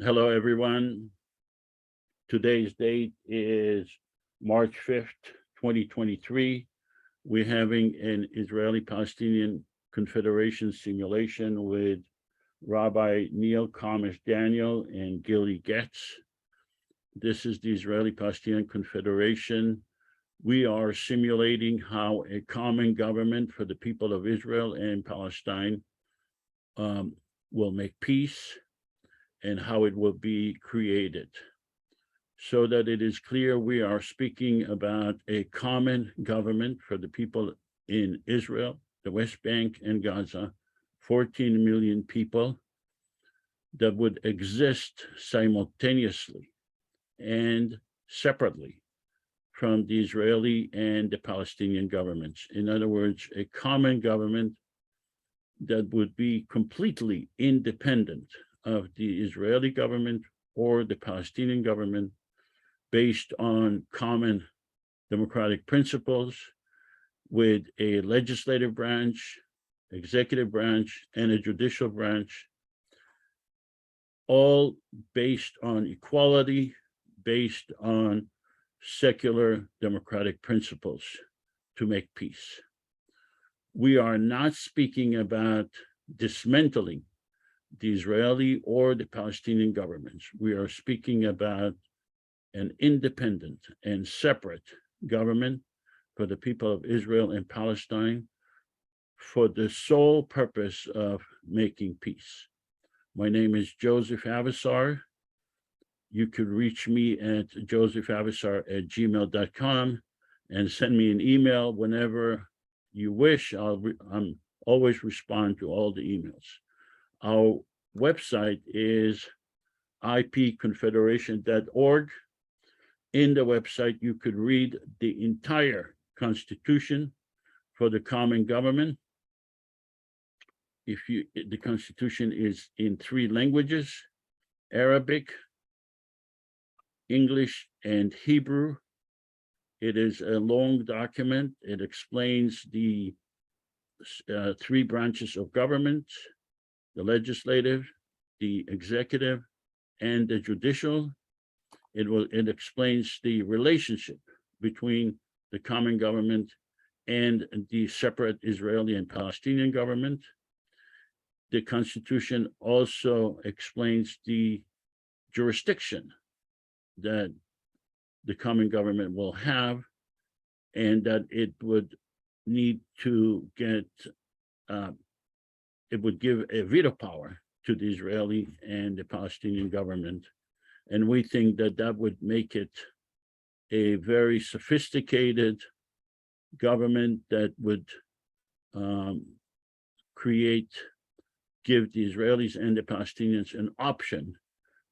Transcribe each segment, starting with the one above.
Hello, everyone. Today's date is March 5th, 2023. We're having an Israeli-Palestinian Confederation simulation with Rabbi Neil Kamish Daniel and Gili Getz. This is the Israeli-Palestinian Confederation. We are simulating how a common government for the people of Israel and Palestine will make peace and how it will be created. So that it is clear, we are speaking about a common government for the people in Israel, the West Bank and Gaza, 14 million people that would exist simultaneously and separately from the Israeli and the Palestinian governments. In other words, a common government that would be completely independent of the Israeli government or the Palestinian government, based on common democratic principles, with a legislative branch, executive branch, and a judicial branch, all based on equality, based on secular democratic principles to make peace. We are not speaking about dismantling the Israeli or the Palestinian governments. We are speaking about an independent and separate government for the people of Israel and Palestine for the sole purpose of making peace. My name is Joseph Avasar. You could reach me at josephavassar@gmail.com and send me an email whenever you wish. I'm always respond to all the emails. Our website is ipconfederation.org. In the website, you could read the entire Constitution for the common government. The Constitution is in 3 languages: Arabic, English, and Hebrew. It is a long document. It explains the 3 branches of government: the legislative, the executive, and the judicial. It explains the relationship between the common government and the separate Israeli and Palestinian government. The Constitution also explains the jurisdiction that the common government will have, and that it would need to get, it would give a veto power to the Israeli and the Palestinian government. And we think that that would make it a very sophisticated government that would give the Israelis and the Palestinians an option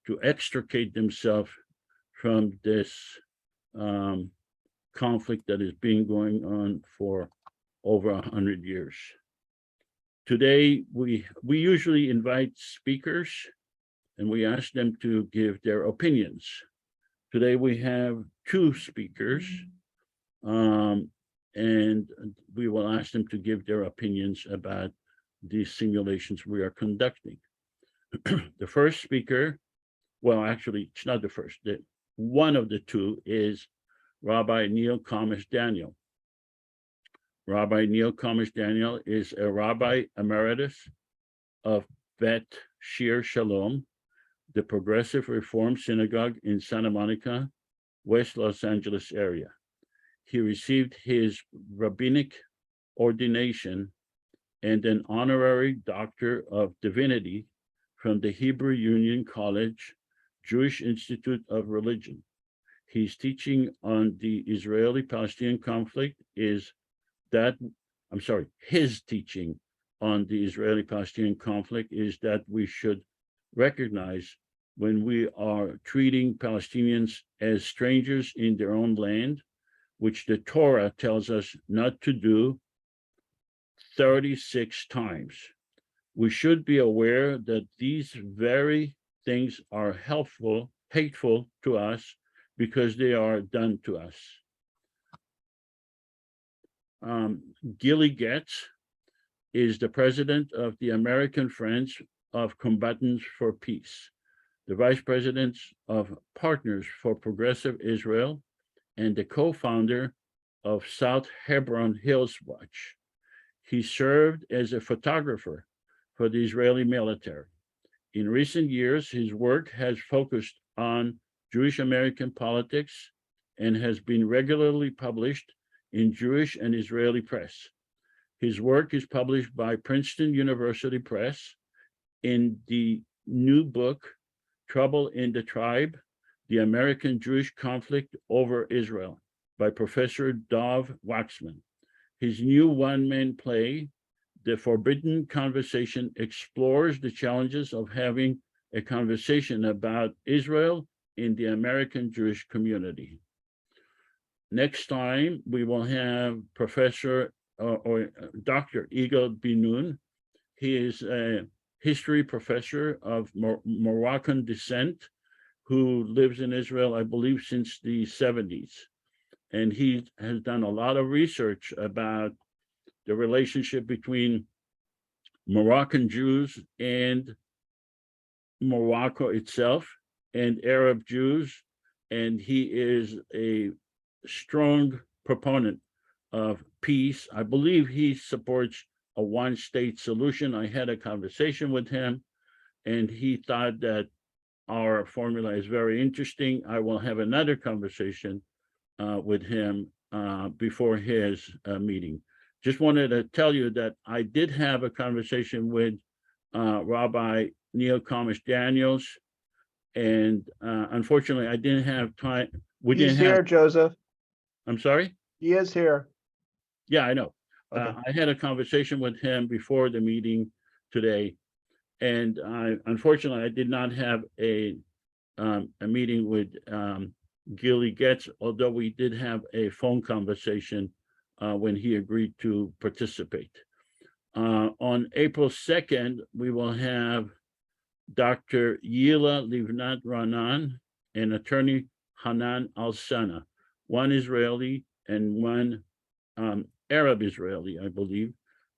to extricate themselves from this conflict that has been going on for over 100 years. Today, we usually invite speakers and we ask them to give their opinions. Today, we have 2 speakers, and we will ask them to give their opinions about these simulations we are conducting. The first speaker, well, actually, it's not the first. One of the 2 is Rabbi Neil Kamish Daniel. Rabbi Neil Kamish Daniel is a Rabbi Emeritus of Bet Shir Shalom, the Progressive Reform Synagogue in Santa Monica, West Los Angeles area. He received his rabbinic ordination and an honorary Doctor of Divinity from the Hebrew Union College, Jewish Institute of Religion. His teaching on the Israeli-Palestinian conflict his teaching on the Israeli-Palestinian conflict is that we should recognize when we are treating Palestinians as strangers in their own land, which the Torah tells us not to do 36 times. We should be aware that these very things are hateful to us because they are done to us. Gili Getz is the president of the American Friends of Combatants for Peace. the Vice President of Partners for Progressive Israel, and the co-founder of South Hebron Hills Watch. He served as a photographer for the Israeli military. In recent years, his work has focused on Jewish American politics and has been regularly published in Jewish and Israeli press. His work is published by Princeton University Press in the new book, Trouble in the Tribe, The American Jewish Conflict Over Israel, by Professor Dov Waxman. His new one-man play, The Forbidden Conversation, explores the challenges of having a conversation about Israel in the American Jewish community. Next time, we will have Professor or Dr. Yigal Ben-Nun. He is a history professor of Moroccan descent who lives in Israel, I believe, since the 70s. And he has done a lot of research about the relationship between Moroccan Jews and Morocco itself and Arab Jews. And he is a strong proponent of peace. I believe he supports a one-state solution. I had a conversation with him, and he thought that our formula is very interesting. I will have another conversation with him before his meeting. Just wanted to tell you that I did have a conversation with Rabbi Neil Comish Daniels, and unfortunately, I didn't have time. He's here, Joseph. I'm sorry? He is here. Yeah, I know. Okay. I had a conversation with him before the meeting today, and unfortunately, I did not have a meeting with Gili Getz, although we did have a phone conversation when he agreed to participate. On April 2nd, we will have Dr. Yila Livnat Ranan and attorney Hanan Al-Sana, one Israeli and one Arab Israeli, I believe.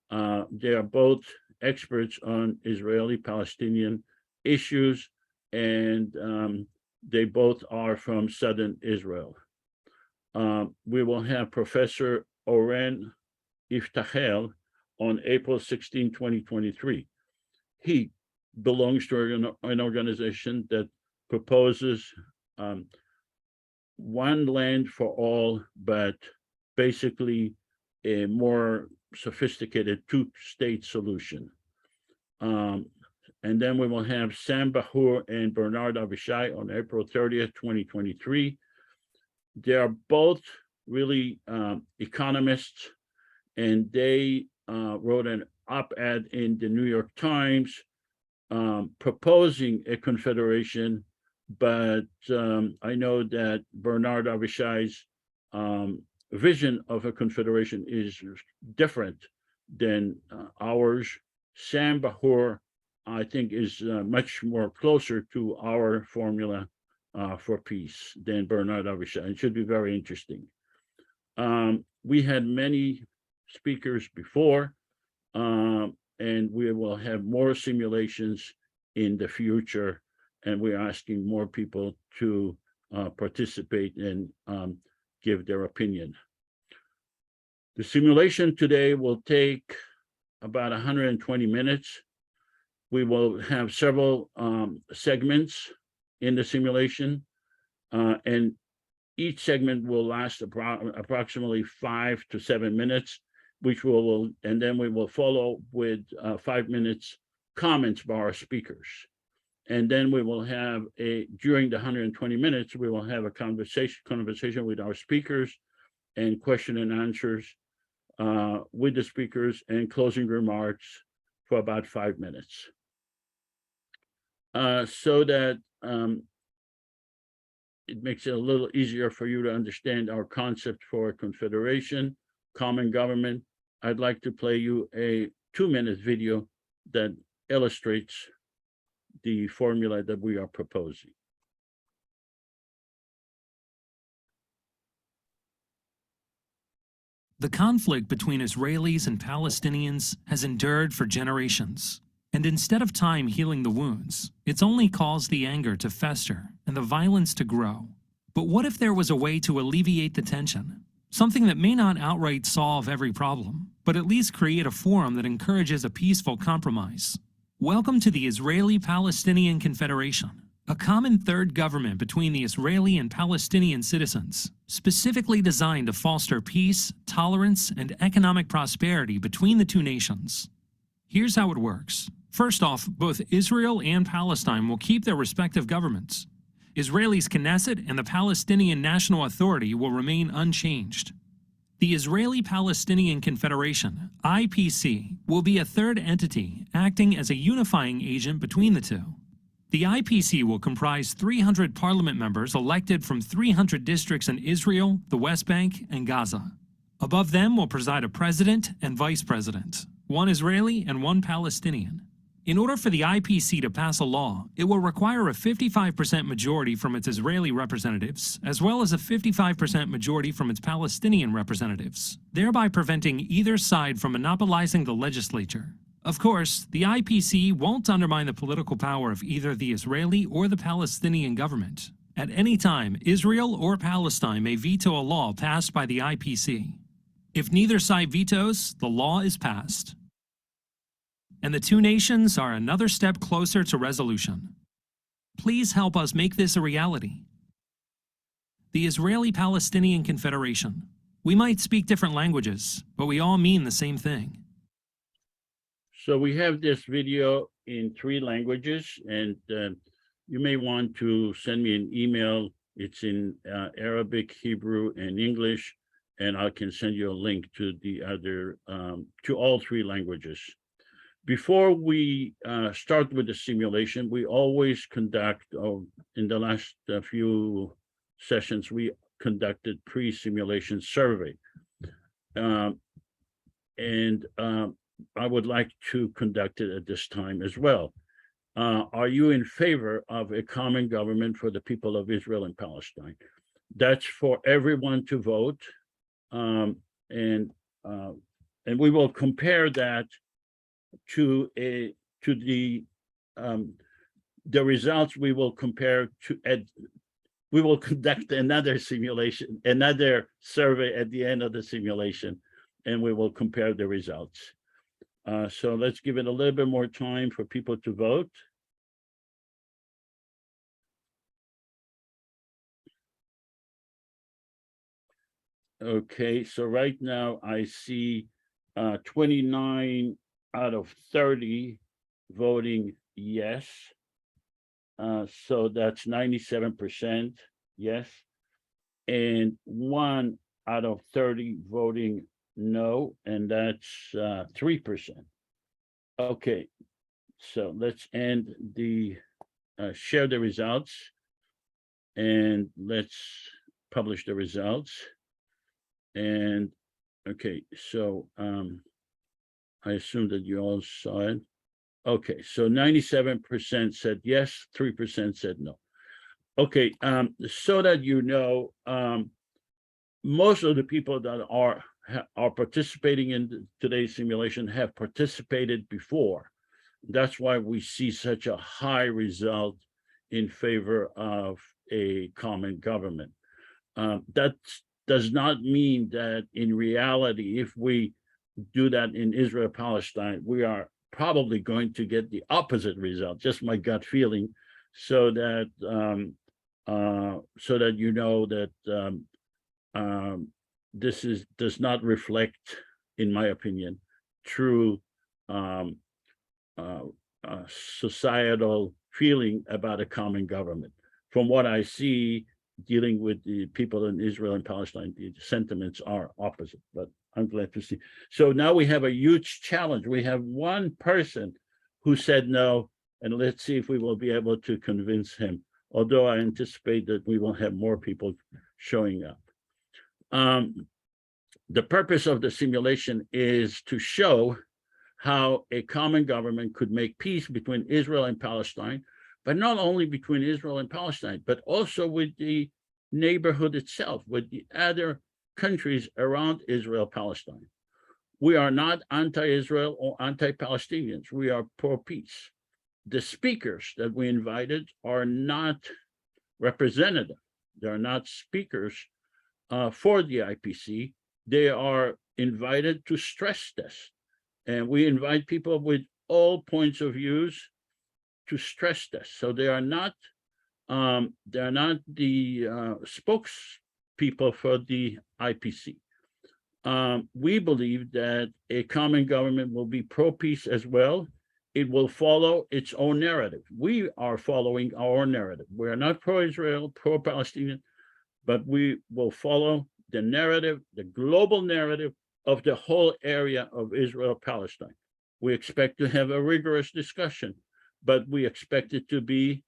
They are both experts on Israeli-Palestinian issues, and they both are from southern Israel. We will have Professor Oren Iftachel on April 16, 2023. He belongs to an organization that proposes one land for all, but basically a more sophisticated two-state solution. And then we will have Sam Bahur and Bernard Avishai on April 30th, 2023. They are both really economists, and they wrote an op-ed in the New York Times proposing a confederation, but I know that Bernard Avishai's vision of a confederation is different than ours. Sam Bahur, I think, is much more closer to our formula for peace than Bernard Avishai. It should be very interesting. We had many speakers before, and we will have more simulations in the future, and we're asking more people to participate and give their opinion. The simulation today will take about 120 minutes. We will have several segments in the simulation, and each segment will last approximately 5 to 7 minutes, which and then we will follow with 5 minutes comments by our speakers. And then we will have during the 120 minutes, we will have a conversation with our speakers and question and answers with the speakers and closing remarks for about 5 minutes. So that it makes it a little easier for you to understand our concept for confederation, common government. I'd like to play you a 2-minute video that illustrates the formula that we are proposing. The conflict between Israelis and Palestinians has endured for generations, And instead of time healing the wounds, it's only caused the anger to fester and the violence to grow. But what if there was a way to alleviate the tension? Something that may not outright solve every problem, but at least create a forum that encourages a peaceful compromise. Welcome to the Israeli-Palestinian Confederation, a common third government between the Israeli and Palestinian citizens, specifically designed to foster peace, tolerance, and economic prosperity between the two nations. Here's how it works. First off, both Israel and Palestine will keep their respective governments. Israel's Knesset and the Palestinian National Authority will remain unchanged. The Israeli-Palestinian Confederation, IPC, will be a third entity acting as a unifying agent between the two. The IPC will comprise 300 parliament members elected from 300 districts in Israel, the West Bank, and Gaza. Above them will preside a president and vice president, one Israeli and one Palestinian. In order for the IPC to pass a law, it will require a 55% majority from its Israeli representatives, as well as a 55% majority from its Palestinian representatives, thereby preventing either side from monopolizing the legislature. Of course, the IPC won't undermine the political power of either the Israeli or the Palestinian government. At any time, Israel or Palestine may veto a law passed by the IPC. If neither side vetoes, the law is passed. And the two nations are another step closer to resolution. Please help us make this a reality. The Israeli-Palestinian Confederation. We might speak different languages, but we all mean the same thing. So we have this video in 3 languages, and you may want to send me an email. It's in Arabic, Hebrew, and English, and I can send you a link to the other, to all 3 languages. Before we start with the simulation, we always conduct, in the last few sessions, we conducted pre-simulation survey. I would like to conduct it at this time as well. Are you in favor of a common government for the people of Israel and Palestine? That's for everyone to vote. And we will compare that to the results. We will compare to we will conduct another simulation, another survey at the end of the simulation, and we will compare the results. So let's give it a little bit more time for people to vote. Okay, so right now I see 29 out of 30 voting yes. So that's 97% yes. And 1 out of 30 voting no, and that's 3%. Okay, so let's end the share the results, and let's publish the results. And okay, so I assume that you all saw it. Okay, so 97% said yes, 3% said no. Okay, so that you know, most of the people that are participating in today's simulation have participated before. That's why we see such a high result in favor of a common government. That does not mean that in reality, if we do that in Israel, Palestine, we are probably going to get the opposite result, just my gut feeling, so that you know that this does not reflect, in my opinion, true societal feeling about a common government. From what I see, dealing with the people in Israel and Palestine, the sentiments are opposite, but I'm glad to see. So now we have a huge challenge. We have one person who said no, and let's see if we will be able to convince him, although I anticipate that we will have more people showing up. The purpose of the simulation is to show how a common government could make peace between Israel and Palestine, but not only between Israel and Palestine, but also with the neighborhood itself, with the other countries around Israel, Palestine. We are not anti-Israel or anti-Palestinians. We are pro-peace. The speakers that we invited are not representative. They're not speakers for the IPC. They are invited to stress this. And we invite people with all points of views to stress this. So they are not the spokespeople for the IPC. We believe that a common government will be pro-peace as well. It will follow its own narrative. We are following our own narrative. We are not pro-Israel, pro-Palestinian, but we will follow the narrative, the global narrative of the whole area of Israel-Palestine. We expect to have a rigorous discussion, but we expect it to be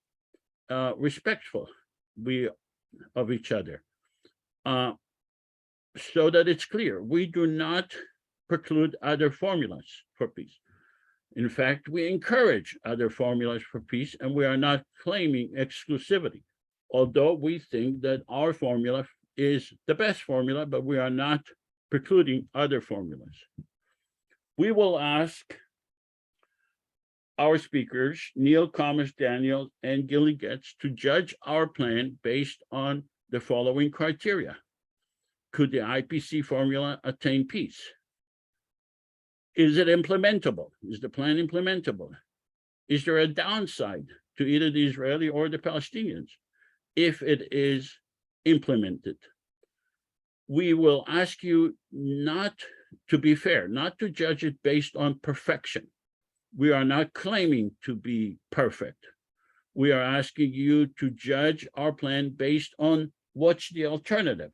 respectful of each other. So that it's clear, we do not preclude other formulas for peace. In fact, we encourage other formulas for peace, and we are not claiming exclusivity, although we think that our formula is the best formula, but we are not precluding other formulas. We will ask our speakers, Neil Thomas Daniel and Gili Getz, to judge our plan based on the following criteria. Could the IPC formula attain peace? Is it implementable? Is the plan implementable? Is there a downside to either the Israeli or the Palestinians if it is implemented? We will ask you not to be fair, not to judge it based on perfection. We are not claiming to be perfect. We are asking you to judge our plan based on what's the alternative,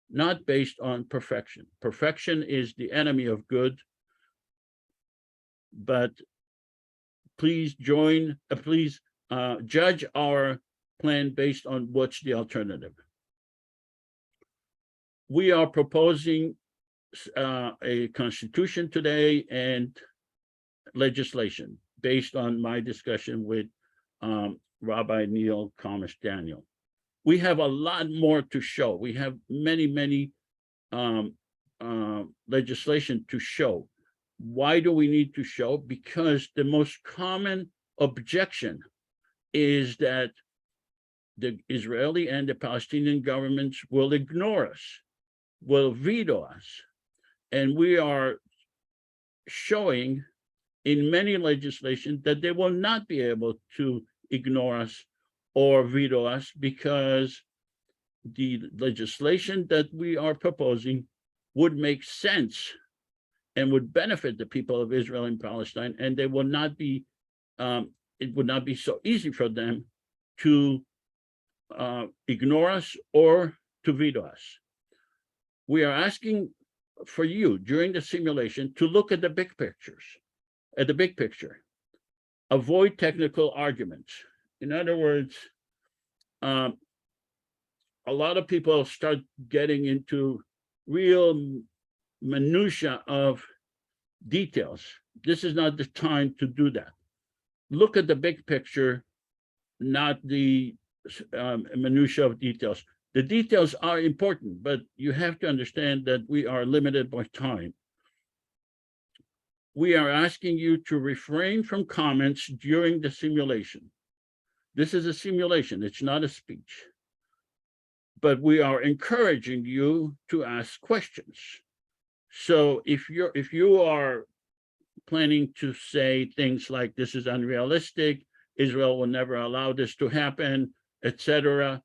not based on perfection. Perfection is the enemy of good, but please judge our plan based on what's the alternative. We are proposing a constitution today and legislation based on my discussion with Rabbi Neil Thomas Daniel. We have a lot more to show. We have many legislation to show. Why do we need to show? Because the most common objection is that the Israeli and the Palestinian governments will ignore us, will veto us. And we are showing in many legislation that they will not be able to ignore us or veto us, because the legislation that we are proposing would make sense and would benefit the people of Israel and Palestine, and they will not be, it would not be so easy for them to ignore us or to veto us. We are asking for you during the simulation to look at the big pictures, at the big picture. Avoid technical arguments. In other words, a lot of people start getting into real minutia of details. This is not the time to do that. Look at the big picture, not the minutia of details. The details are important, but you have to understand that we are limited by time. We are asking you to refrain from comments during the simulation. This is a simulation, it's not a speech. But we are encouraging you to ask questions. So if you are planning to say things like this is unrealistic, Israel will never allow this to happen, etc.,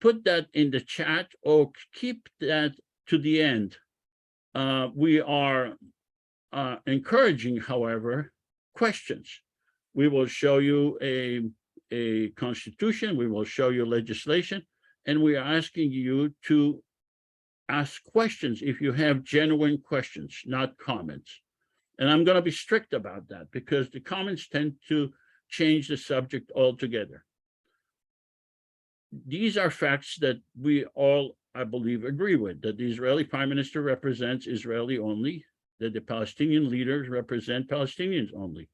put that in the chat or keep that to the end. We are encouraging, however, questions. We will show you a constitution, we will show you legislation, and we are asking you to ask questions if you have genuine questions, not comments. And I'm going to be strict about that because the comments tend to change the subject altogether. These are facts that we all, I believe, agree with, that the Israeli Prime Minister represents Israeli only, that the Palestinian leaders represent Palestinians only.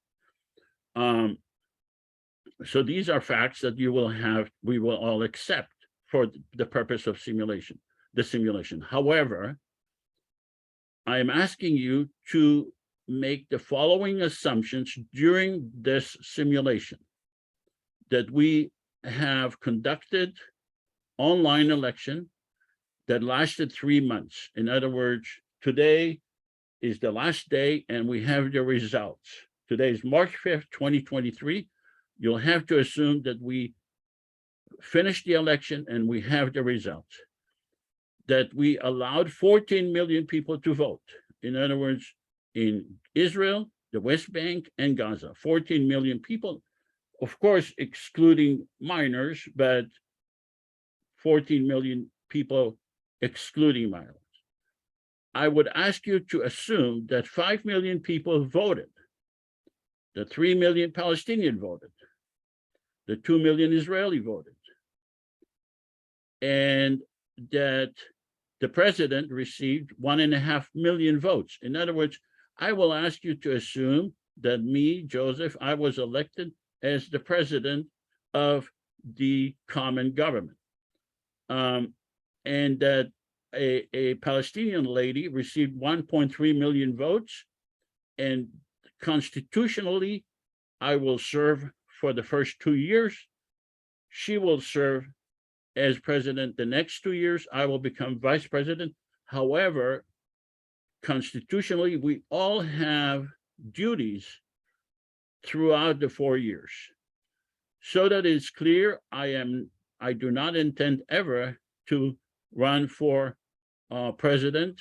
So these are facts that we will all accept for the purpose of the simulation. However, I am asking you to make the following assumptions during this simulation: that we have conducted online election that lasted 3 months. In other words, today is the last day and we have the results. Today is March 5th, 2023. You'll have to assume that we finished the election and we have the results. That we allowed 14 million people to vote. In other words, in Israel, the West Bank, and Gaza, 14 million people, of course, excluding minors, but 14 million people excluding minors. I would ask you to assume that 5 million people voted, that 3 million Palestinian voted, that 2 million Israeli voted, and that the president received 1.5 million votes. In other words, I will ask you to assume that me, Joseph, I was elected as the president of the common government. And that a Palestinian lady received 1.3 million votes, and constitutionally, I will serve for the first 2 years. She will serve as president the next 2 years. I will become vice president. However, constitutionally, we all have duties throughout the 4 years. So that it's clear, I do not intend ever to run for president.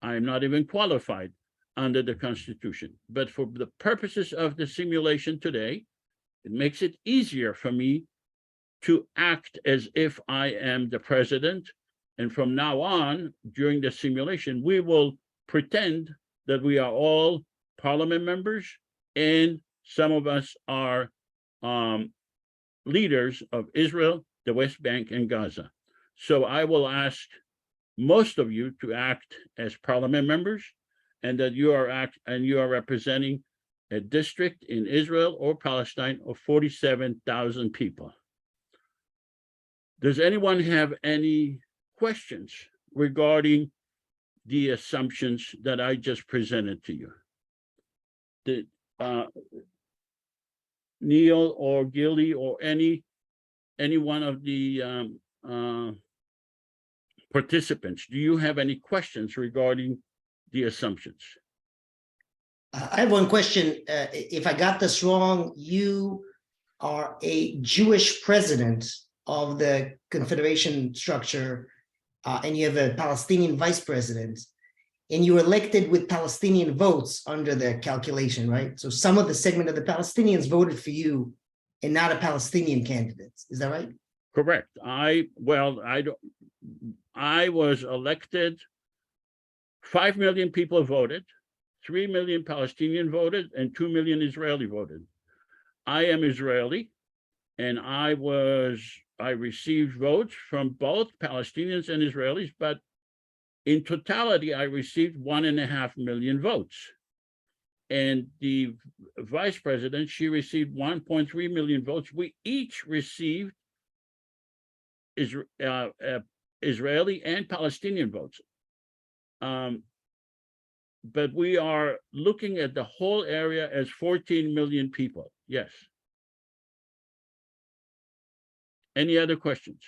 I am not even qualified under the Constitution. But for the purposes of the simulation today, it makes it easier for me to act as if I am the president. And from now on, during the simulation, we will pretend that we are all parliament members, and some of us are leaders of Israel, the West Bank, and Gaza. So I will ask most of you to act as parliament members, and that you are representing a district in Israel or Palestine of 47,000 people. Does anyone have any questions regarding the assumptions that I just presented to you? Did Neil or Gili or any one of the participants, do you have any questions regarding the assumptions? I have one question. If I got this wrong, you are a Jewish president of the Confederation structure, and you have a Palestinian vice president, and you were elected with Palestinian votes under the calculation, right? So some of the segment of the Palestinians voted for you and not a Palestinian candidate. Is that right? Correct. I was elected. 5 million people voted, 3 million Palestinian voted, and 2 million Israeli voted. I am Israeli, and I received votes from both Palestinians and Israelis, but in totality, I received 1.5 million votes. And the vice president, she received 1.3 million votes. We each received Israeli and Palestinian votes. But we are looking at the whole area as 14 million people. Yes. Any other questions?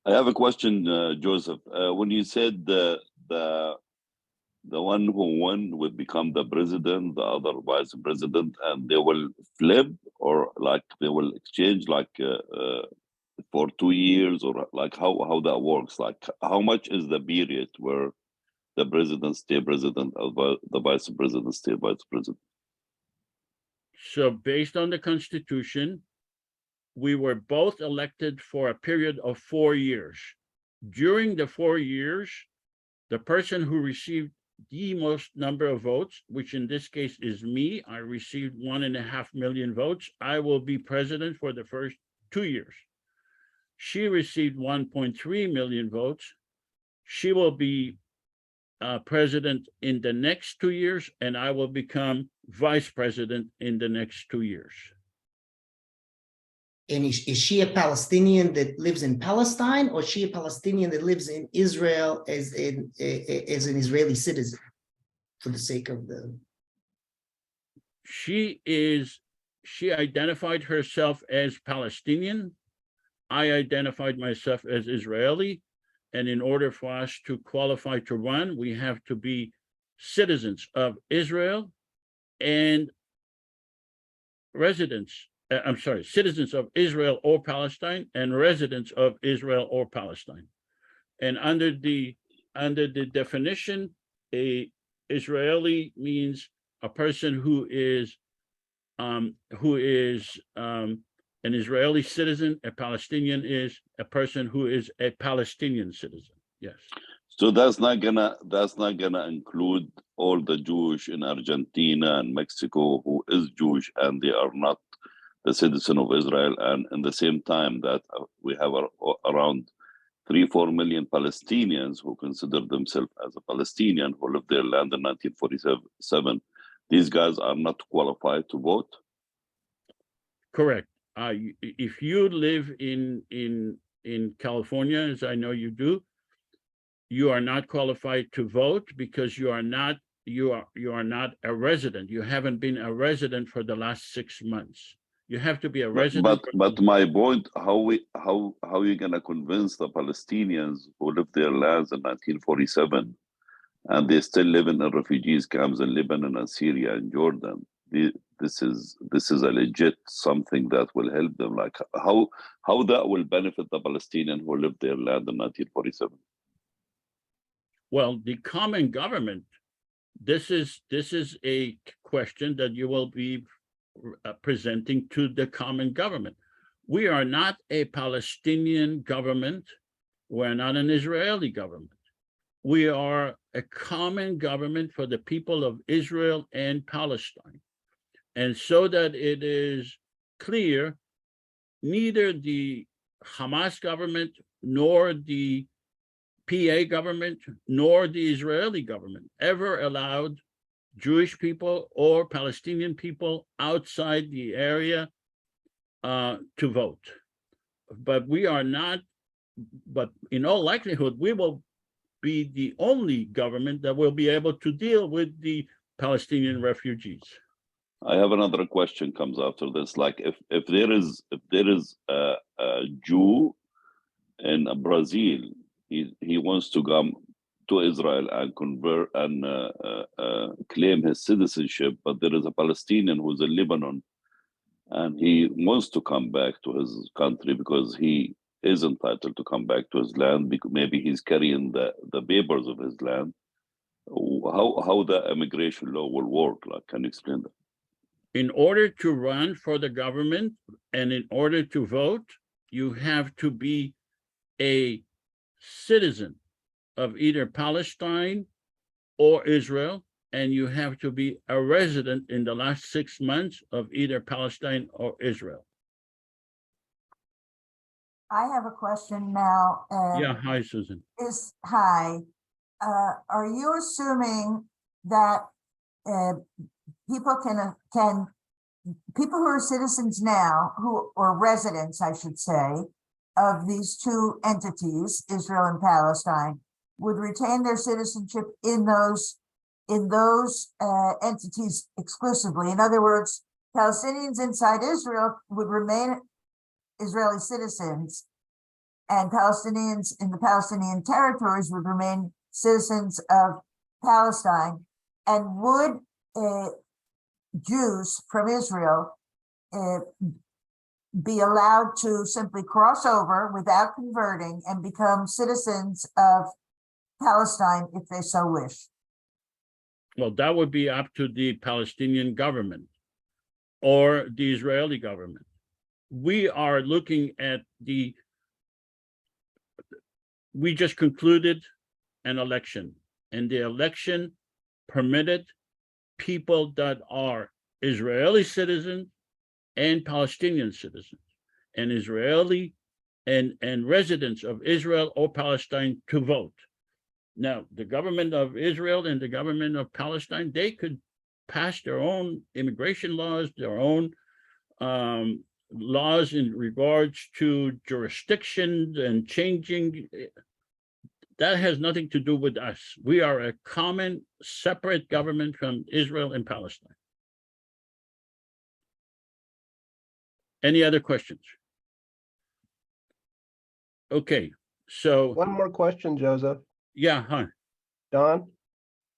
I have a question, Joseph. When you said the one who won would become the president, the other vice president, and they will flip, or like they will exchange, like for 2 years, or like how that works? Like how much is the period where the president stay president, the vice president stay vice president? So based on the Constitution, we were both elected for a period of 4 years. During the 4 years, the person who received the most number of votes, which in this case is me, I received 1.5 million votes. I will be president for the first 2 years. She received 1.3 million votes. She will be president in the next 2 years, and I will become vice president in the next 2 years. And is she a Palestinian that lives in Palestine, or is she a Palestinian that lives in Israel as an Israeli citizen, for the sake of the? She identified herself as Palestinian. I identified myself as Israeli. And in order for us to qualify to run, we have to be citizens of Israel and citizens of Israel or Palestine and residents of Israel or Palestine. And under the definition, a Israeli means a person who is an Israeli citizen. A Palestinian is a person who is a Palestinian citizen. Yes. So that's not gonna include all the Jewish in Argentina and Mexico who is Jewish and they are not the citizen of Israel. And in the same time that we have around 3-4 million Palestinians who consider themselves as a Palestinian who lived their land in 1947. These guys are not qualified to vote. Correct. If you live in California, as I know you do, you are not qualified to vote because you are not a resident. You haven't been a resident for the last 6 months. You have to be a resident. But my point, how are you gonna convince the Palestinians who lived their lands in 1947 and they still live in refugees camps in Lebanon and Syria and Jordan? This is a legit something that will help them. Like how that will benefit the Palestinian who lived their land in 1947? Well, the common government, this is a question that you will be presenting to the common government. We are not a Palestinian government. We're not an Israeli government. We are a common government for the people of Israel and Palestine. And so that it is clear, neither the Hamas government nor the PA government nor the Israeli government ever allowed Jewish people or Palestinian people outside the area to vote. But we are not, but in all likelihood, we will be the only government that will be able to deal with the Palestinian refugees. I have another question comes after this. Like if there is a Jew in Brazil, he wants to come to Israel and convert and claim his citizenship, but there is a Palestinian who's in Lebanon and he wants to come back to his country because he is entitled to come back to his land because maybe he's carrying the papers of his land. How the immigration law will work? Like, can you explain that? In order to run for the government and in order to vote, you have to be a citizen of either Palestine or Israel, and you have to be a resident in the last 6 months of either Palestine or Israel. I have a question now. Yeah, hi, Susan. Hi. Are you assuming that people who are citizens now, or residents, I should say, of these two entities, Israel and Palestine, would retain their citizenship in those entities exclusively? In other words, Palestinians inside Israel would remain Israeli citizens, and Palestinians in the Palestinian territories would remain citizens of Palestine. And would Jews from Israel be allowed to simply cross over without converting and become citizens of Palestine if they so wish? Well, that would be up to the Palestinian government or the Israeli government. We are looking at we just concluded an election, and the election permitted people that are Israeli citizens and Palestinian citizens and Israeli and residents of Israel or Palestine to vote. Now, the government of Israel and the government of Palestine, they could pass their own immigration laws, their own laws in regards to jurisdictions and changing, that has nothing to do with us. We are a common, separate government from Israel and Palestine. Any other questions? Okay, so, One more question, Joseph. yeah, huh? Don?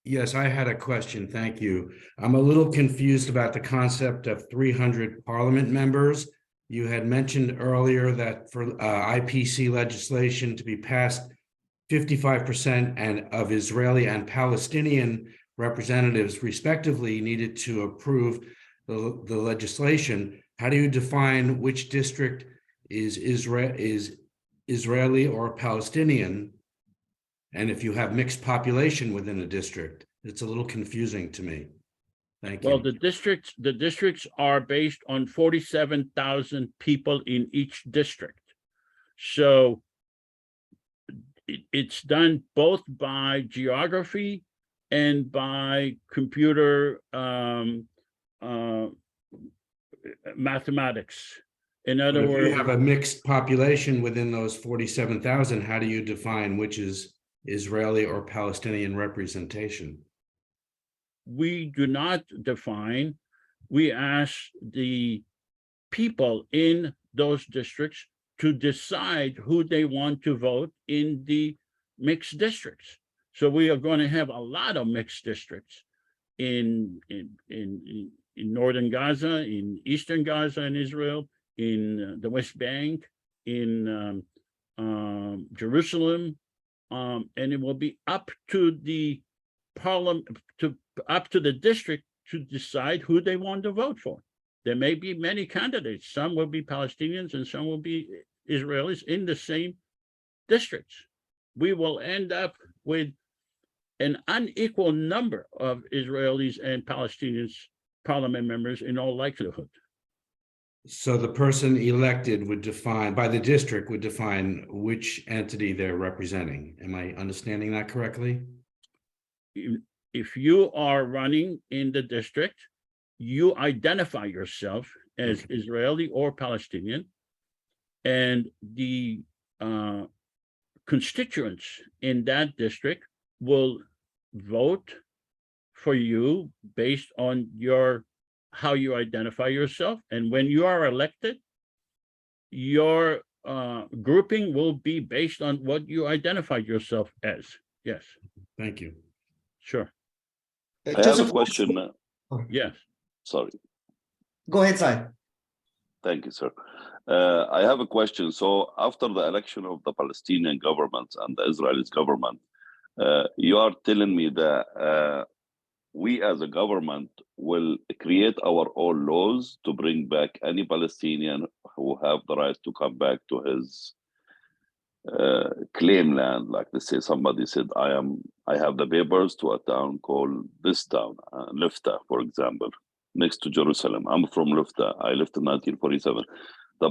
Yes, I had a question. Thank you. I'm a little confused about the concept of 300 parliament members. You had mentioned earlier that for IPC legislation to be passed, 55% and of Israeli and Palestinian representatives respectively needed to approve the legislation. How do you define which district is Israeli or Palestinian? And if you have mixed population within a district, it's a little confusing to me. Thank you. Well, the districts are based on 47,000 people in each district. So it's done both by geography and by computer mathematics. In But other if you words, have a mixed population within those 47,000, how do you define which is Israeli or Palestinian representation? we do not define. We ask the people in those districts to decide who they want to vote in the mixed districts. So we are going to have a lot of mixed districts in northern Gaza, in eastern Gaza in Israel, in the West Bank, in Jerusalem, and it will be up to the parliament, up to the district to decide who they want to vote for. There may be many candidates. Some will be Palestinians and some will be Israelis in the same districts. We will end up with an unequal number of Israelis and Palestinians parliament members in all likelihood. So the person elected would define, by the district would define which entity they're representing. Am I understanding that correctly? If you are running in the district, you identify yourself as Okay. Israeli or Palestinian, and the constituents in that district will vote for you based on how you identify yourself. And when you are elected, your grouping will be based on what you identified yourself as. Yes, Thank you. sure. I have a Joseph, question. Yes. Sorry. go ahead, Sai. Thank you, sir. I have a question. So after the election of the Palestinian government and the Israeli government, you are telling me that we as a government will create our own laws to bring back any Palestinian who have the right to come back to his claim land. Like let's say somebody said, I have the papers to a town called this town, Lifta, for example, next to Jerusalem. I'm from Lifta. I lived in 1947. The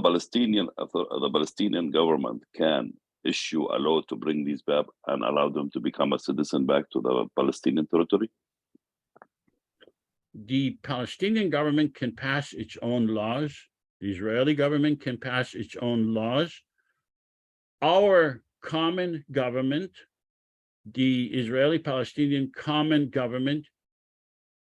Palestinian government can issue a law to bring these back and allow them to become a citizen back to the Palestinian territory. The Palestinian government can pass its own laws. The Israeli government can pass its own laws. Our common government, the Israeli-Palestinian common government,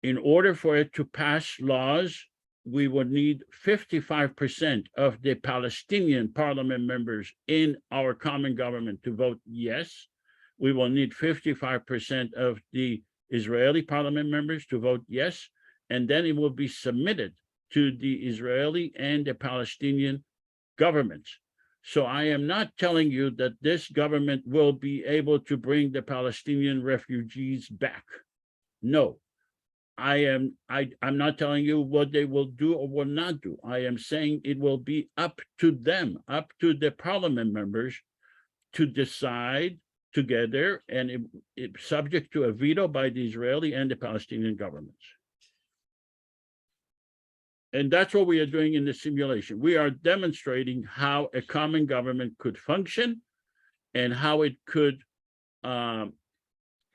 in order for it to pass laws, we would need 55% of the Palestinian parliament members in our common government to vote yes. We will need 55% of the Israeli parliament members to vote yes, and then it will be submitted to the Israeli and the Palestinian governments. So I am not telling you that this government will be able to bring the Palestinian refugees back. No, I'm not telling you what they will do or will not do. I am saying it will be up to them, up to the parliament members to decide together, and it's subject to a veto by the Israeli and the Palestinian governments. And that's what we are doing in the simulation. We are demonstrating how a common government could function and how it could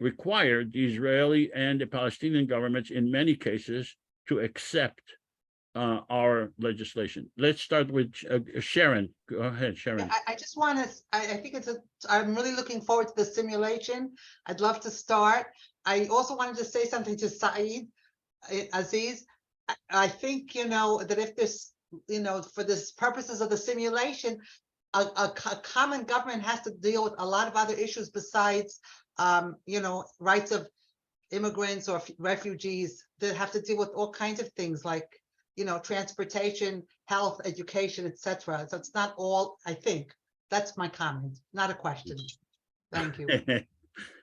require the Israeli and the Palestinian governments in many cases to accept our legislation. Let's start with Sharon. Go ahead, Sharon. I just want to, I think I'm really looking forward to the simulation. I'd love to start. I also wanted to say something to Saeed, Aziz. I think, that if this, for this purposes of the simulation, a common government has to deal with a lot of other issues besides, rights of immigrants or refugees that have to deal with all kinds of things like, transportation, health, education, etc. So it's not all, I think. That's my comment, not a question. Thank you.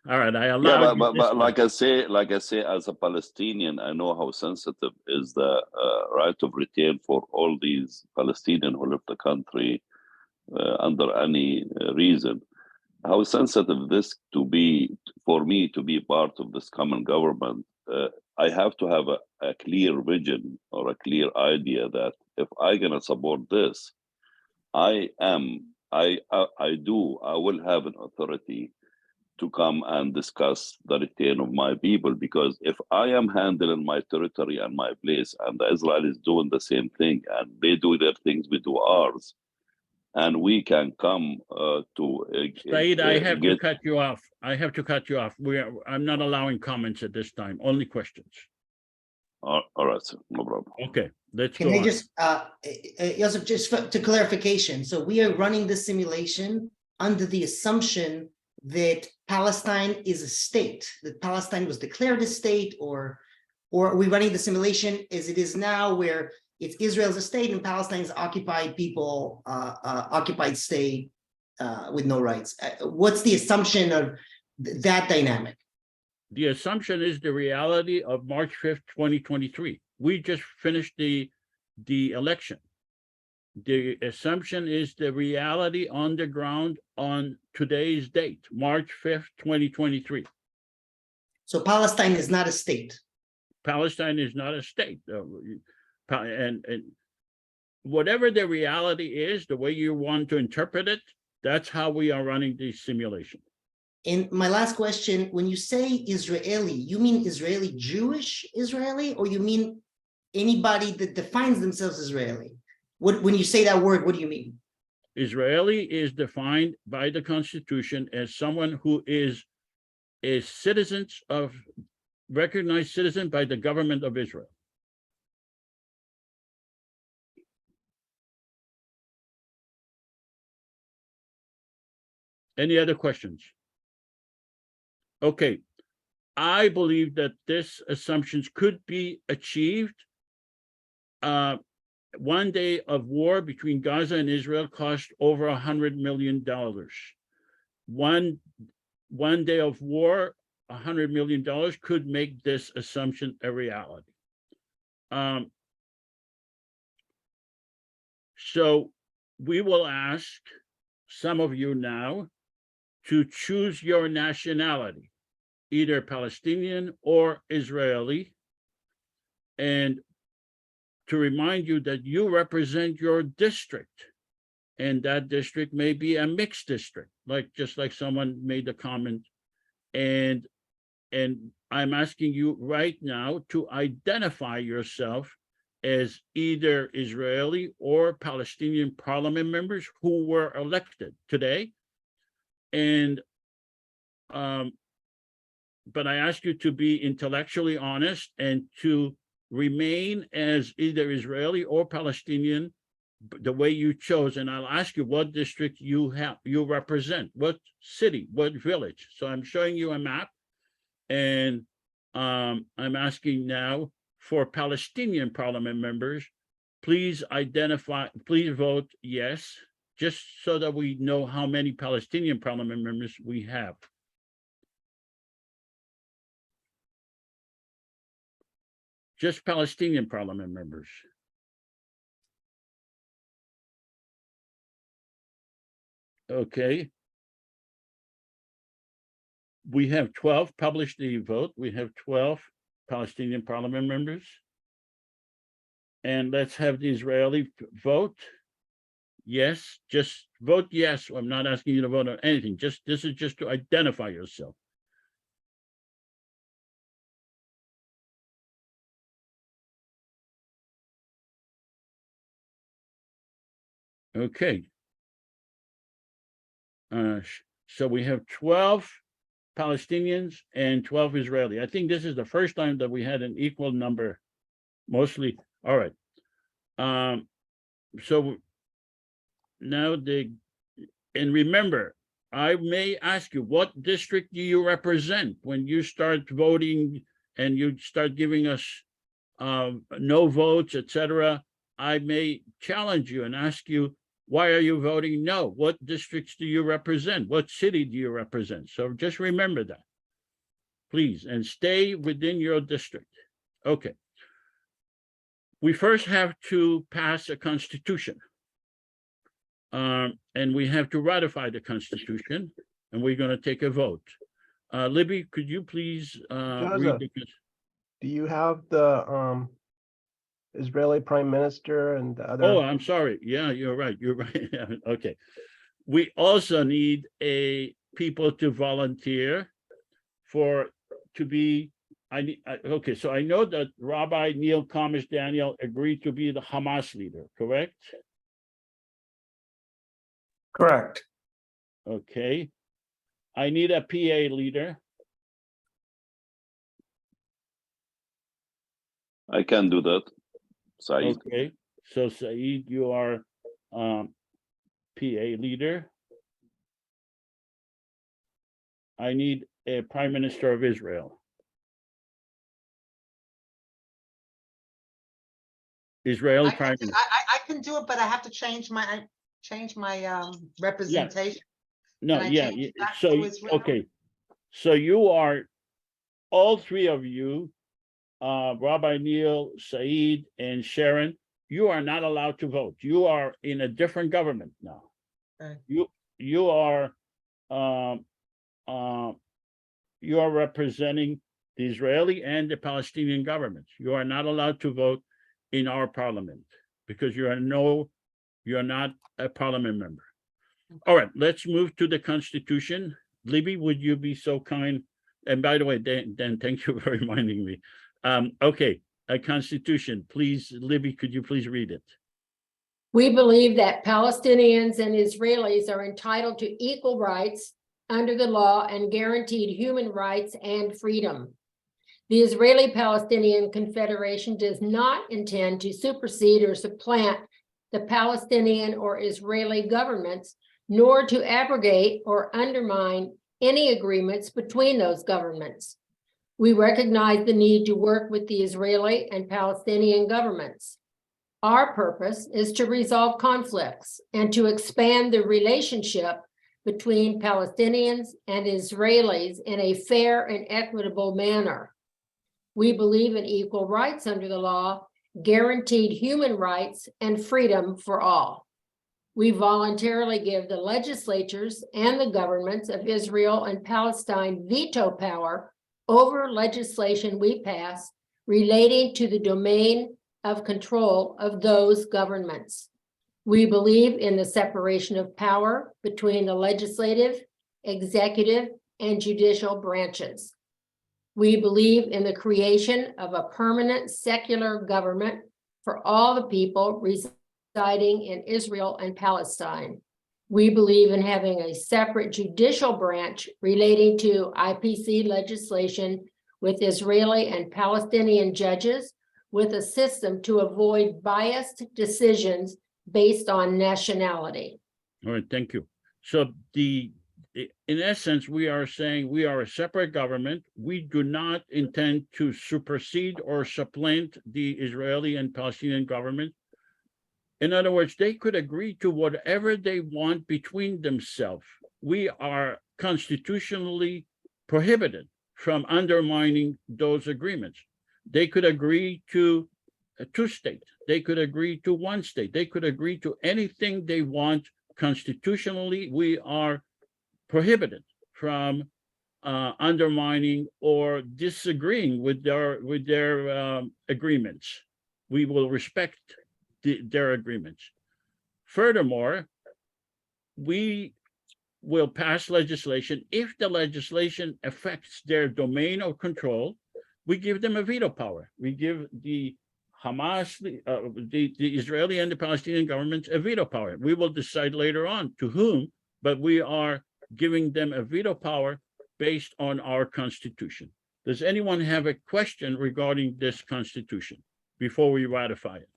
All right, I Yeah, allow you but this one. like I say, as a Palestinian, I know how sensitive is the right of return for all these Palestinians who left the country under any reason. How sensitive this to be for me to be part of this common government. I have to have a clear vision or a clear idea that if I'm gonna support this, I will have an authority to come and discuss the return of my people, because if I am handling my territory and my place and the Israelis doing the same thing and they do their things, we do ours, and we can come to Saeed, I have to get. cut you off. I have to cut you off. I'm not allowing comments at this time, only questions. All right, sir, no problem. Okay, let's Can go I on. just, Yosef, just to clarification, so we are running this simulation under the assumption that Palestine is a state, that Palestine was declared a state, or are we running the simulation as it is now, where it's Israel's a state and Palestine's occupied people, occupied state with no rights? What's the assumption of that dynamic? The assumption is the reality of March 5th, 2023. We just finished the election. The assumption is the reality on the ground on today's date, March 5th, 2023. So Palestine is not a state. Palestine is not a state. And whatever the reality is, the way you want to interpret it, that's how we are running the simulation. And my last question, when you say Israeli, you mean Israeli Jewish Israeli, or you mean anybody that defines themselves Israeli? When you say that word, what do you mean? Israeli is defined by the Constitution as someone who is a recognized citizen by the government of Israel. Any other questions? Okay, I believe that this assumptions could be achieved. One day of war between Gaza and Israel cost over $100 million. One day of war, $100 million could make this assumption a reality. So we will ask some of you now to choose your nationality, either Palestinian or Israeli, and to remind you that you represent your district, and that district may be a mixed district, just like someone made a comment. And I'm asking you right now to identify yourself as either Israeli or Palestinian parliament members who were elected today. And but I ask you to be intellectually honest and to remain as either Israeli or Palestinian the way you chose. And I'll ask you what district you represent, what city, what village. So I'm showing you a map, and I'm asking now for Palestinian parliament members, please vote yes, just so that we know how many Palestinian parliament members we have. Just Palestinian parliament members. Okay. We have 12 published the vote. We have 12 Palestinian parliament members. And let's have the Israeli vote. Yes, just vote yes. I'm not asking you to vote on anything. This is just to identify yourself. Okay. So we have 12 Palestinians and 12 Israeli. I think this is the first time that we had an equal number, mostly. All right. So now and remember, I may ask you, what district do you represent when you start voting and you start giving us no votes, etc. I may challenge you and ask you, why are you voting no? What districts do you represent? What city do you represent? So just remember that, please, and stay within your district. Okay. We first have to pass a constitution. And we have to ratify the Constitution, and we're going to take a vote. Libby, could you please read the? Do you have the Israeli Prime Minister and the other? Oh, I'm sorry. Yeah, you're right. You're right. Okay. We also need people to volunteer to be. Okay, so I know that Rabbi Neil Thomas Daniel agreed to be the Hamas leader, correct? Correct. Okay. I need a PA leader. I can do that. Saeed. Okay. So Saeed, you are PA leader. I need a Prime Minister of Israel. Israeli Prime Minister. I can do it, but I have to change my representation. No, Can I yeah. change that So to Israel? okay. So you are, all three of you, Rabbi Neil, Saeed, and Sharon, you are not allowed to vote. You are in a different government now. Okay. You are representing the Israeli and the Palestinian governments. You are not allowed to vote in our parliament because you're not a parliament member. All right, let's move to the Constitution. Libby, would you be so kind? And by the way, Dan, thank you for reminding me. Okay, a Constitution, please, Libby, could you please read it? We believe that Palestinians and Israelis are entitled to equal rights under the law and guaranteed human rights and freedom. The Israeli-Palestinian Confederation does not intend to supersede or supplant the Palestinian or Israeli governments, nor to abrogate or undermine any agreements between those governments. We recognize the need to work with the Israeli and Palestinian governments. Our purpose is to resolve conflicts and to expand the relationship between Palestinians and Israelis in a fair and equitable manner. We believe in equal rights under the law, guaranteed human rights, and freedom for all. We voluntarily give the legislatures and the governments of Israel and Palestine veto power over legislation we pass relating to the domain of control of those governments. We believe in the separation of power between the legislative, executive, and judicial branches. We believe in the creation of a permanent secular government for all the people residing in Israel and Palestine. We believe in having a separate judicial branch relating to IPC legislation with Israeli and Palestinian judges, with a system to avoid biased decisions based on nationality. All right, thank you. So in essence, we are saying we are a separate government. We do not intend to supersede or supplant the Israeli and Palestinian government. In other words, they could agree to whatever they want between themselves. We are constitutionally prohibited from undermining those agreements. They could agree to a two-state. They could agree to one state. They could agree to anything they want constitutionally. We are prohibited from undermining or disagreeing with their agreements. We will respect their agreements. Furthermore, we will pass legislation. If the legislation affects their domain of control, we give them a veto power. We give the Hamas, the Israeli and the Palestinian governments a veto power. We will decide later on to whom, but we are giving them a veto power based on our constitution. Does anyone have a question regarding this constitution before we ratify it?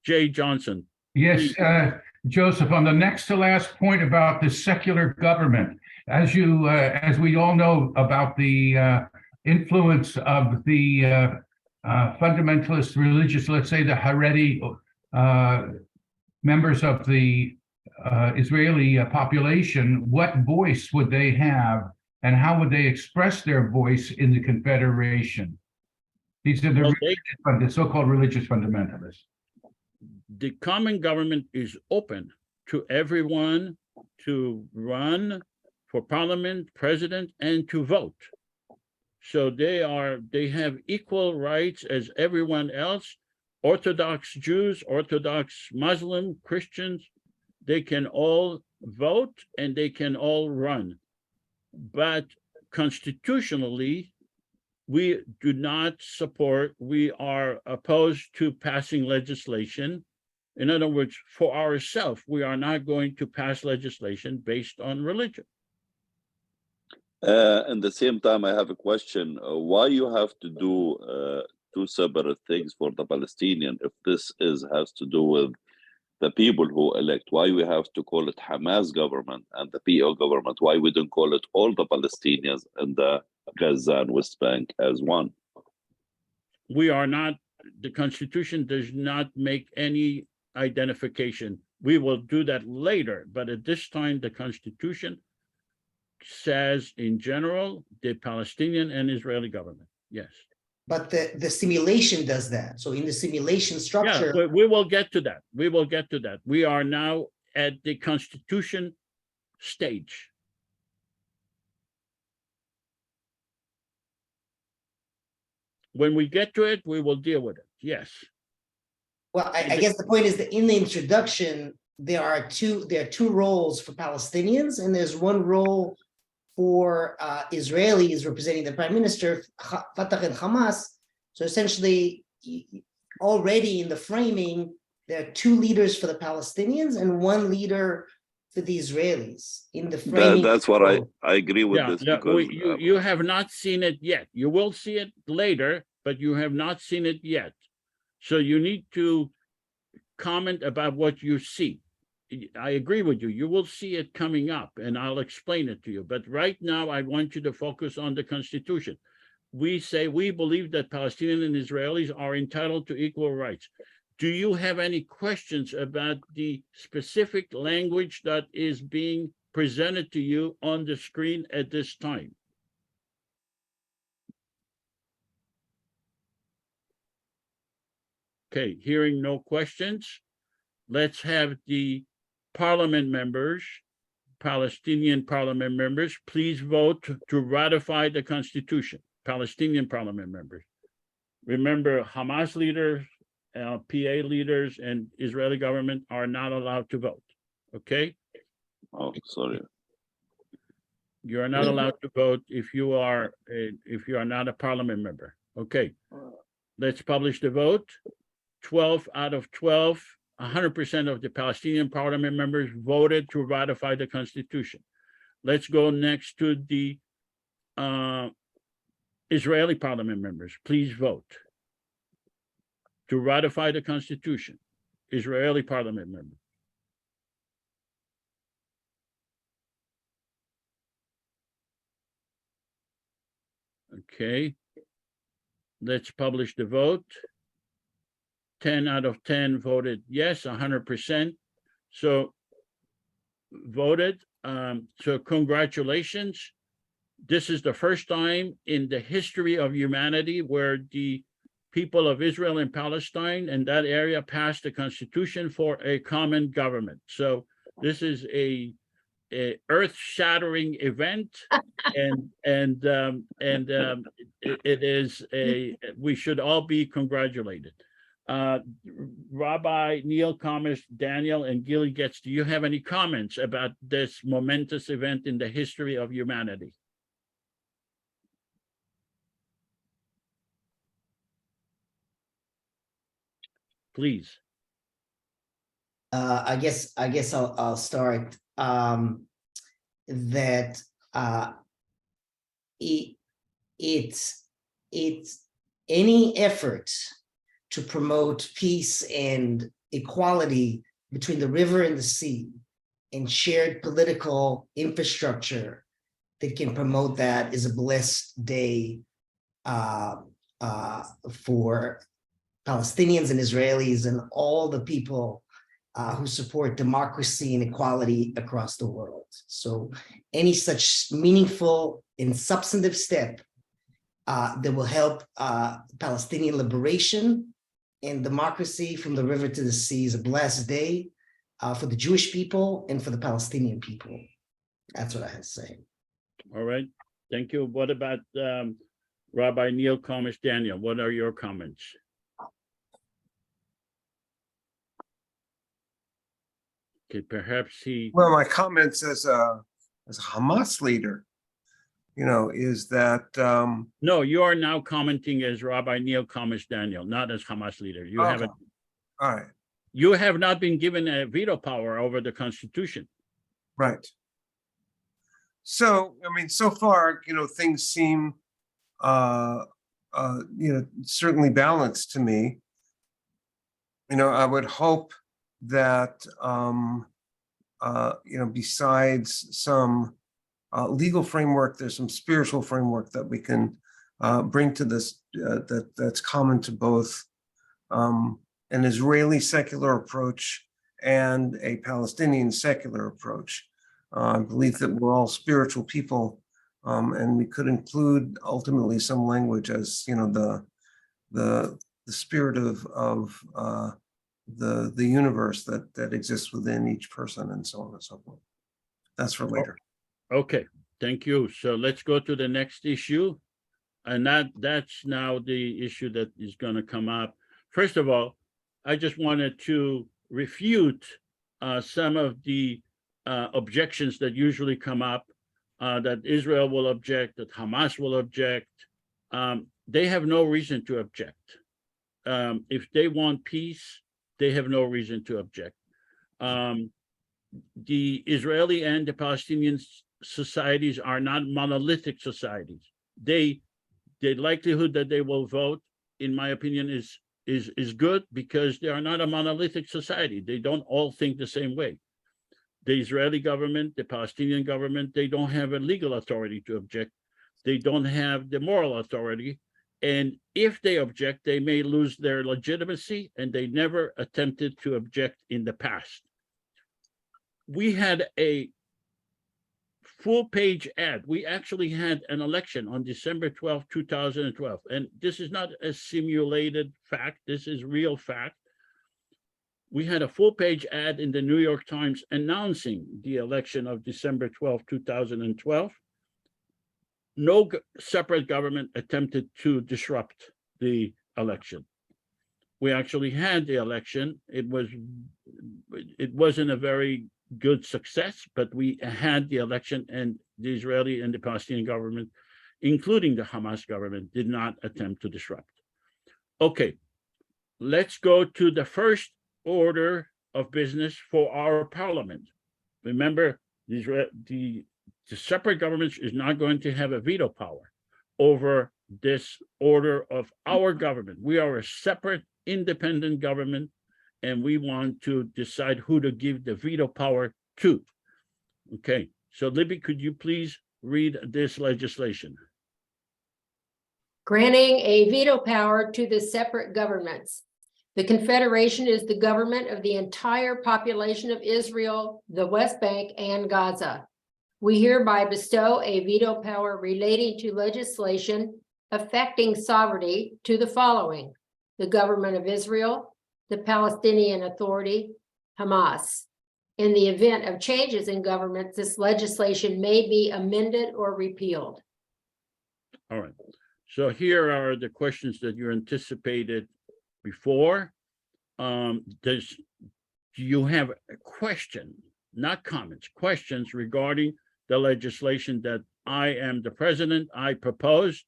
Jay Johnson. Yes, Joseph, on the next to last point about the secular government, as we all know about the influence of the fundamentalist religious, let's say the Haredi members of the Israeli population, what voice would they have and how would they express their voice in the Confederation? These are the so-called religious fundamentalists. The common government is open to everyone to run for parliament, president, and to vote. So they have equal rights as everyone else. Orthodox Jews, Orthodox Muslim, Christians, they can all vote and they can all run. But constitutionally, we do not support, we are opposed to passing legislation. In other words, for ourselves, we are not going to pass legislation based on religion. At the same time, I have a question. Why you have to do two separate things for the Palestinian if this has to do with the people who elect? Why we have to call it Hamas government and the PO government? Why we don't call it all the Palestinians and the Gaza and West Bank as one? We are not, the Constitution does not make any identification. We will do that later, but at this time, the Constitution says in general, the Palestinian and Israeli government, yes. But the simulation does that. So in the simulation structure. Yeah, we will get to that. We will get to that. We are now at the Constitution stage. When we get to it, we will deal with it. Yes. Well, I guess the point is that in the introduction, there are two roles for Palestinians, and there's one role for Israelis representing the prime minister, Fatah and Hamas. So essentially, already in the framing, there are two leaders for the Palestinians and one leader for the Israelis. In the framing, that's what I agree with this. Because you have not seen it yet. You will see it later, but you have not seen it yet. So you need to comment about what you see. I agree with you. You will see it coming up and I'll explain it to you. But right now, I want you to focus on the Constitution. We say we believe that Palestinians and Israelis are entitled to equal rights. Do you have any questions about the specific language that is being presented to you on the screen at this time? Okay, hearing no questions, let's have the parliament members, Palestinian parliament members, please vote to ratify the Constitution. Palestinian parliament members. Remember, Hamas leaders, PA leaders, and Israeli government are not allowed to vote, okay? Oh, sorry. You are not allowed to vote if you are not a parliament member, okay? Let's publish the vote. 12 out of 12, 100% of the Palestinian parliament members voted to ratify the Constitution. Let's go next to the Israeli parliament members. Please vote to ratify the Constitution. Israeli parliament members. Okay. Let's publish the vote. 10 out of 10 voted yes, 100%. So voted. So congratulations. This is the first time in the history of humanity where the people of Israel and Palestine and that area passed a constitution for a common government. So this is a earth-shattering event, and it is we should all be congratulated. Rabbi Neil Thomas, Daniel, and Gili Getz, do you have any comments about this momentous event in the history of humanity? please. I guess I'll start. That it's any effort to promote peace and equality between the river and the sea and shared political infrastructure that can promote that is a blessed day for Palestinians and Israelis and all the people who support democracy and equality across the world. So any such meaningful and substantive step that will help Palestinian liberation and democracy from the river to the sea is a blessed day for the Jewish people and for the Palestinian people. That's what I have to say. All right, thank you. What about Rabbi Neil Komish Daniel? What are your comments? Okay, perhaps he. Well, my comments as a Hamas leader, is that No, you are now commenting as Rabbi Neil Komish Daniel, not as Hamas leader. You okay. haven't. All right, You have not been given a veto power over the Constitution. right. So, so far, things seem, certainly balanced to me. I would hope that, besides some legal framework, there's some spiritual framework that we can bring to this that's common to both an Israeli secular approach and a Palestinian secular approach. I believe that we're all spiritual people, and we could include ultimately some language as the spirit of the universe that exists within each person, and so on and so forth. That's for later. Okay, thank you. So let's go to the next issue. And that's now the issue that is going to come up. First of all, I just wanted to refute some of the objections that usually come up, that Israel will object, that Hamas will object. They have no reason to object. If they want peace, they have no reason to object. The Israeli and the Palestinian societies are not monolithic societies. The likelihood that they will vote, in my opinion, is good because they are not a monolithic society. They don't all think the same way. The Israeli government, the Palestinian government, they don't have a legal authority to object. They don't have the moral authority. And if they object, they may lose their legitimacy, and they never attempted to object in the past. We had a full-page ad. We actually had an election on December 12, 2012. And this is not a simulated fact. This is real fact. We had a full-page ad in the New York Times announcing the election of December 12, 2012. No separate government attempted to disrupt the election. We actually had the election. It wasn't a very good success, but we had the election, and the Israeli and the Palestinian government, including the Hamas government, did not attempt to disrupt. Okay, let's go to the first order of business for our parliament. Remember, the separate government is not going to have a veto power over this order of our government. We are a separate, independent government, and we want to decide who to give the veto power to. Okay, so Libby, could you please read this legislation? Granting a veto power to the separate governments. The Confederation is the government of the entire population of Israel, the West Bank, and Gaza. We hereby bestow a veto power relating to legislation affecting sovereignty to the following: the government of Israel, the Palestinian Authority, Hamas. In the event of changes in government, this legislation may be amended or repealed. All right, so here are the questions that you anticipated before. Do you have a question, not comments, questions regarding the legislation that I am the president, I proposed,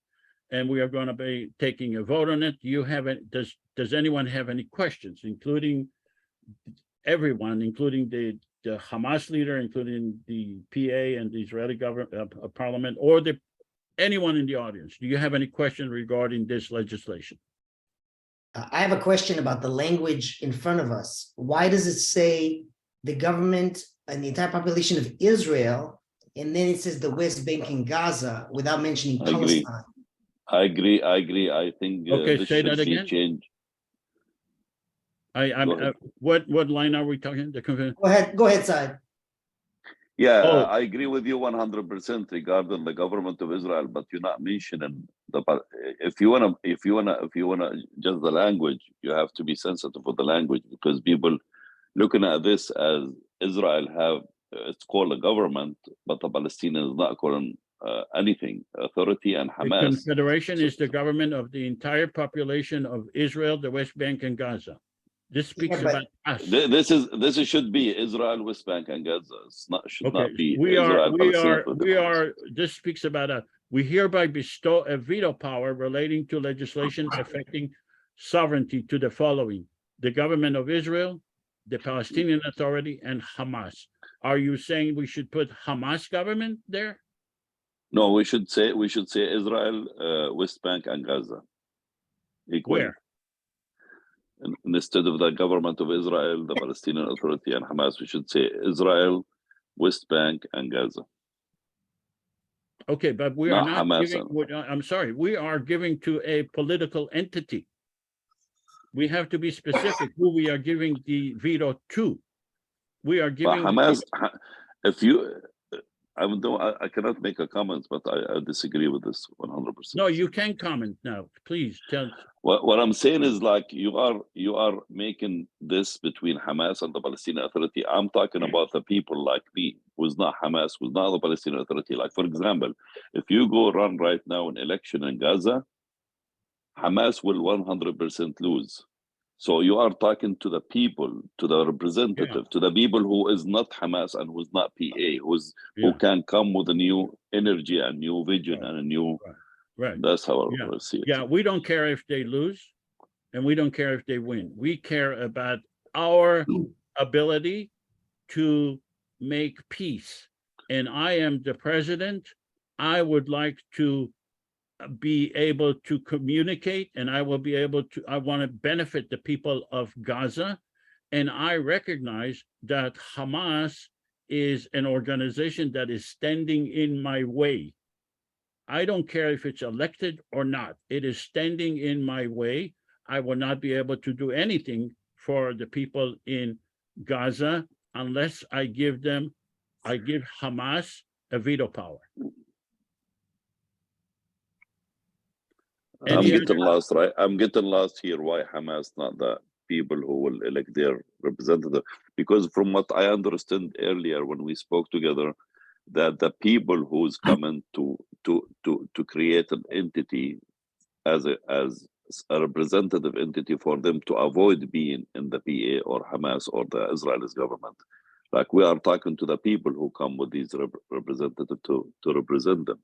and we are going to be taking a vote on it. You haven't, does anyone have any questions, including everyone, including the Hamas leader, including the PA and the Israeli government, parliament, or anyone in the audience? Do you have any questions regarding this legislation? I have a question about the language in front of us. Why does it say the government and the entire population of Israel, and then it says the West Bank and Gaza without mentioning I agree. Palestine? I agree. I think Okay, this say should that be again. changed. Go ahead. What line are we talking? Go ahead, Saad. Yeah, Oh. I agree with you 100% regarding the government of Israel, but you're not mentioning if you wanna just the language, you have to be sensitive with the language, because people looking at this as Israel it's called a government, but the Palestinians not calling anything authority, and The Hamas. Confederation is the government of the entire population of Israel, the West Bank, and Gaza. This speaks Yeah, but about us. This should be Israel, West Bank, and Gaza. Should not be we Israel, Palestine. are. This speaks about us. We hereby bestow a veto power relating to legislation affecting sovereignty to the following: the government of Israel, the Palestinian Authority, and Hamas. Are you saying we should put Hamas government there? No, we should say Israel, West Bank, and Gaza. Equally. Where? Instead of the government of Israel, the Palestinian Authority, and Hamas, we should say Israel, West Bank, and Gaza. Okay, but we Not are not Hamas. giving. I'm sorry. We are giving to a political entity. We have to be specific who we are giving the veto to. We are But giving. Hamas, if you, I cannot make a comment, but I disagree with this 100%. No, you can comment now. Please tell. What I'm saying is, like, you are making this between Hamas and the Palestinian Authority. I'm talking about the people like me, who's not Hamas, who's not the Palestinian Authority. Like, for example, if you go run right now an election in Gaza, Hamas will 100% lose. So you are talking to the people, to the representative, to the people who is not Hamas and who's not PA, who can come with a new energy and new vision and a new. Right. That's how I see it. Yeah, we don't care if they lose, and we don't care if they win. We care about our ability to make peace. And I am the president. I would like to be able to communicate, and I will be able to, I want to benefit the people of Gaza. And I recognize that Hamas is an organization that is standing in my way. I don't care if it's elected or not. It is standing in my way. I will not be able to do anything for the people in Gaza unless I give Hamas a veto power. I'm getting lost, right? I'm getting lost here. Why Hamas, not the people who will elect their representative? Because from what I understood earlier when we spoke together, that the people who's coming to create an entity as a representative entity for them to avoid being in the PA or Hamas or the Israel's government. Like, we are talking to the people who come with these representatives to represent them.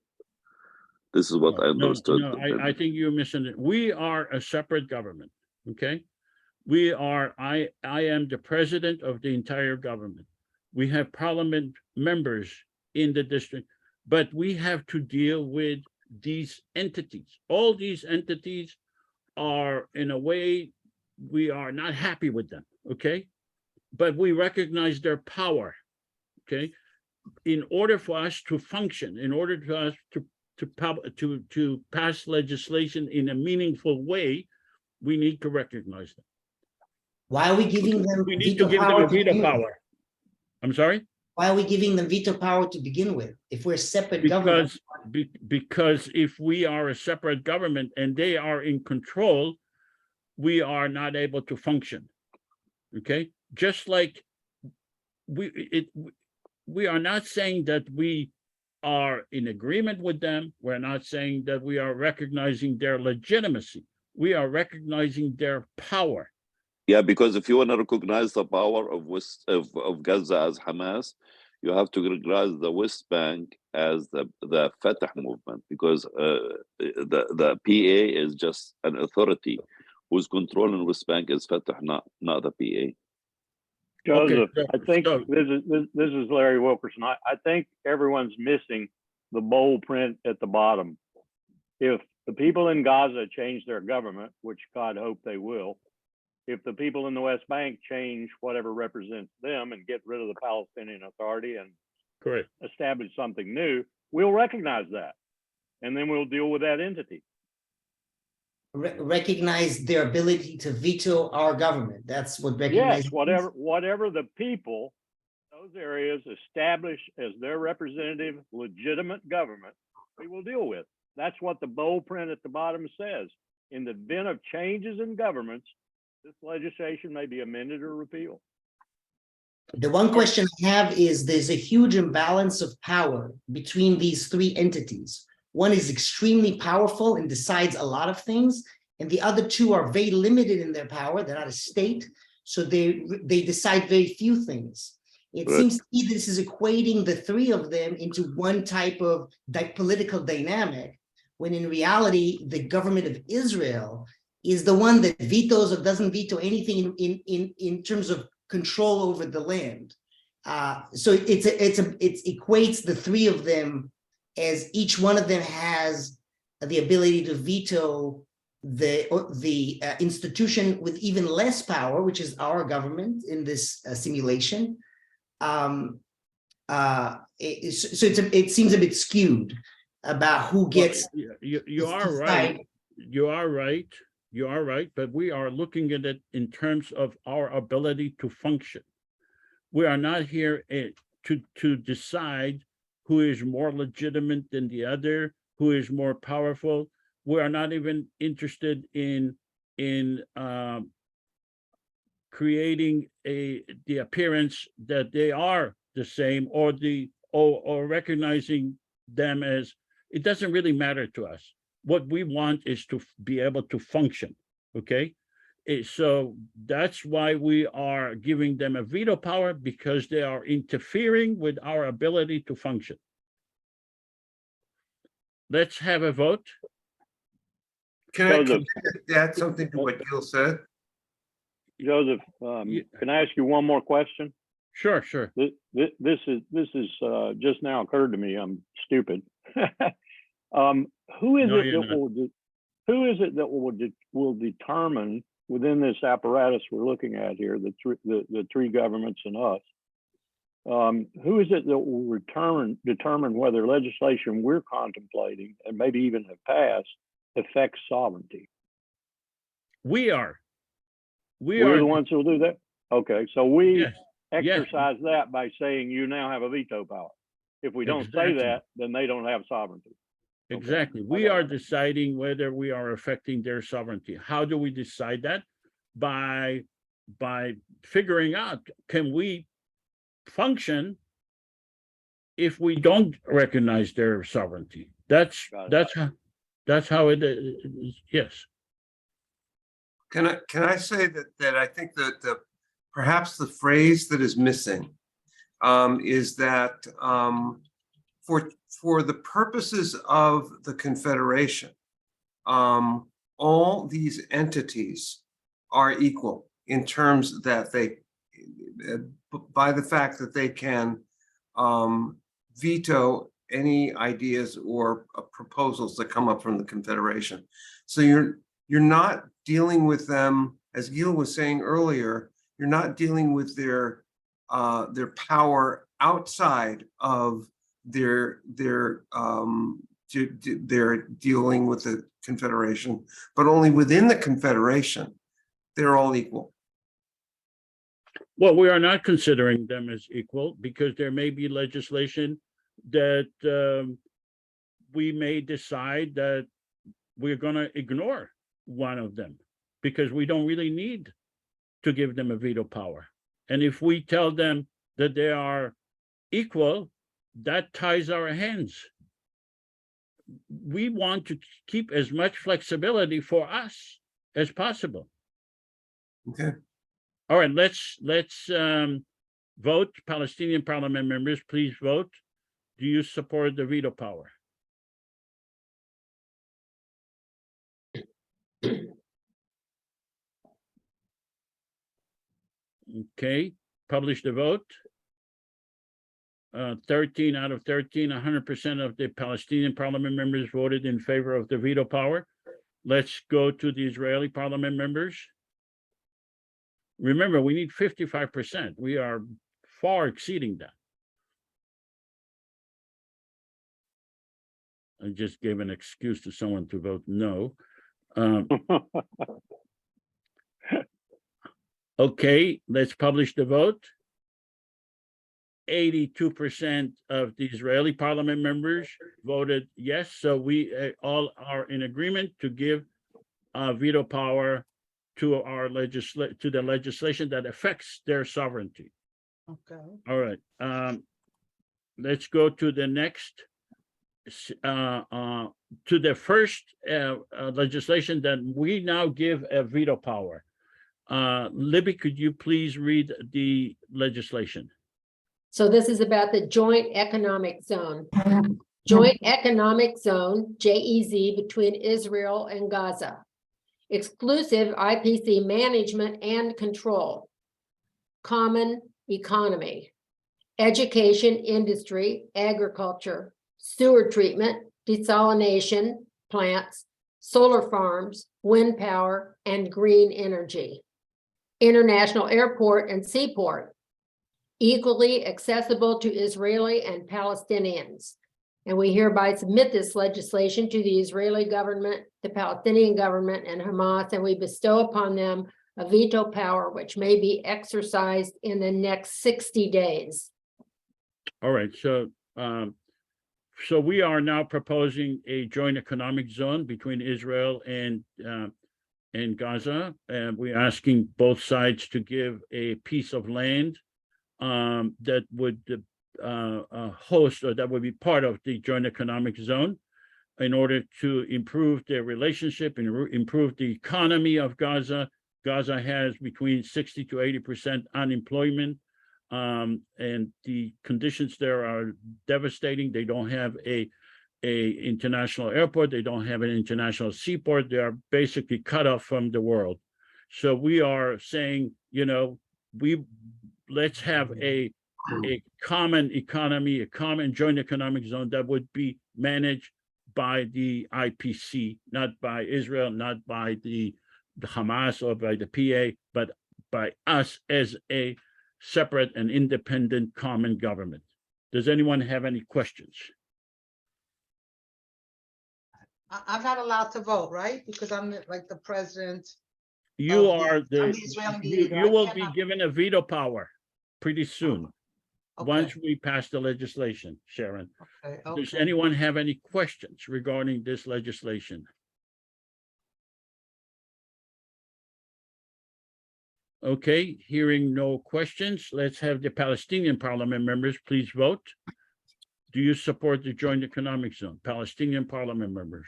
This is what I understood. No, I think you misunderstood. We are a separate government, okay? We are, I am the president of the entire government. We have parliament members in the district, but we have to deal with these entities. All these entities are, in a way, we are not happy with them, okay? But we recognize their power, okay? In order for us to function, in order for us to pass legislation in a meaningful way, we need to recognize them. Why are we giving them? We need to give them a veto power. I'm sorry? Why are we giving them veto power to begin with? If we're a separate government. Because if we are a separate government and they are in control, we are not able to function. Okay? Just like we are not saying that we are in agreement with them. We're not saying that we are recognizing their legitimacy. We are recognizing their power. Yeah, because if you want to recognize the power of Gaza as Hamas, you have to recognize the West Bank as the Fatah movement, because the PA is just an authority whose controlling West Bank is Fatah, not the PA. Joseph, so- I think so- this is Larry Wilkerson. I think everyone's missing the bold print at the bottom. If the people in Gaza change their government, which God hope they will, if the people in the West Bank change whatever represents them and get rid of the Palestinian Authority and Correct. establish something new, we'll recognize that. And then we'll deal with that entity. Recognize their ability to veto our government. That's what recognize. Yes, whatever the people, those areas establish as their representative, legitimate government, we will deal with. That's what the bold print at the bottom says. In the event of changes in governments, this legislation may be amended or repealed. The one question I have is there's a huge imbalance of power between these three entities. One is extremely powerful and decides a lot of things, and the other two are very limited in their power. They're not a state, so they decide very few things. It Right. seems to me this is equating the three of them into one type of political dynamic, when in reality, the government of Israel is the one that vetoes or doesn't veto anything in terms of control over the land. So it equates the three of them as each one of them has the ability to veto the institution with even less power, which is our government in this simulation. It seems a bit skewed about who gets. You are right. You are right. You are right. But we are looking at it in terms of our ability to function. We are not here to decide who is more legitimate than the other, who is more powerful. We are not even interested in creating the appearance that they are the same, or recognizing them as. It doesn't really matter to us. What we want is to be able to function. Okay, so that's why we are giving them a veto power, because they are interfering with our ability to function. Let's have a vote. Can I Joseph. add something to what Gil said? Joseph, can I ask you one more question? Sure, sure. This is just now occurred to me. I'm stupid. Who is No, it you're that will determine within this apparatus we're looking at here, the three governments and us? Who is it that will determine whether legislation we're contemplating and maybe even have passed affects sovereignty? We are. We're the ones who will do that. Okay, so we Yes. exercise that by saying you now have a veto power. If we don't say Exactly. that, then they don't have sovereignty. Okay. Exactly. We are deciding whether we are affecting their sovereignty. How do we decide that? By figuring out, can we function if we don't recognize their sovereignty? That's how it is. Yes. Can I say that I think that perhaps the phrase that is missing is that for the purposes of the Confederation, all these entities are equal in terms that they, by the fact that they can veto any ideas or proposals that come up from the Confederation. So you're not dealing with them, as Gil was saying earlier, you're not dealing with their power outside of their dealing with the Confederation, but only within the Confederation, they're all equal. Well, we are not considering them as equal, because there may be legislation that we may decide that we're going to ignore one of them, because we don't really need to give them a veto power. And if we tell them that they are equal, that ties our hands. We want to keep as much flexibility for us as possible. Okay. All right, let's vote. Palestinian parliament members, please vote. do you support the veto power? Okay, publish the vote. 13 out of 13, 100% of the Palestinian parliament members voted in favor of the veto power. Let's go to the Israeli parliament members. Remember, we need 55%. We are far exceeding that. I just gave an excuse to someone to vote no. Okay, let's publish the vote. 82% of the Israeli parliament members voted yes. So we all are in agreement to give veto power to our the legislation that affects their sovereignty. Okay. All right. Let's go to the next, to the first legislation that we now give a veto power. Libby, could you please read the legislation? So this is about the Joint Economic Zone. Joint Economic Zone, JEZ, between Israel and Gaza. Exclusive IPC management and control. Common economy. Education, industry, agriculture, sewer treatment, desalination plants, solar farms, wind power, and green energy. International airport and seaport. Equally accessible to Israeli and Palestinians. And we hereby submit this legislation to the Israeli government, the Palestinian government, and Hamas, and we bestow upon them a veto power which may be exercised in the next 60 days. All right, so so we are now proposing a joint economic zone between Israel and Gaza, and we're asking both sides to give a piece of land that would host, or that would be part of the joint economic zone, in order to improve their relationship and improve the economy of Gaza. Gaza has between 60 to 80% unemployment, and the conditions there are devastating. They don't have a international airport. They don't have an international seaport. They are basically cut off from the world. So we are saying, you know, let's have a common economy, a common joint economic zone that would be managed by the IPC, not by Israel, not by the Hamas or by the PA, but by us as a separate and independent common government. Does anyone have any questions? I'm not allowed to vote, right? Because I'm like the president. You Oh, are I'm the Israeli leader. you I will be cannot- given a veto power pretty soon, Okay, once we pass the legislation, Sharon. okay, Does okay. anyone have any questions regarding this legislation? Okay, hearing no questions, let's have the Palestinian parliament members please vote. Do you support the joint economic zone? Palestinian parliament members.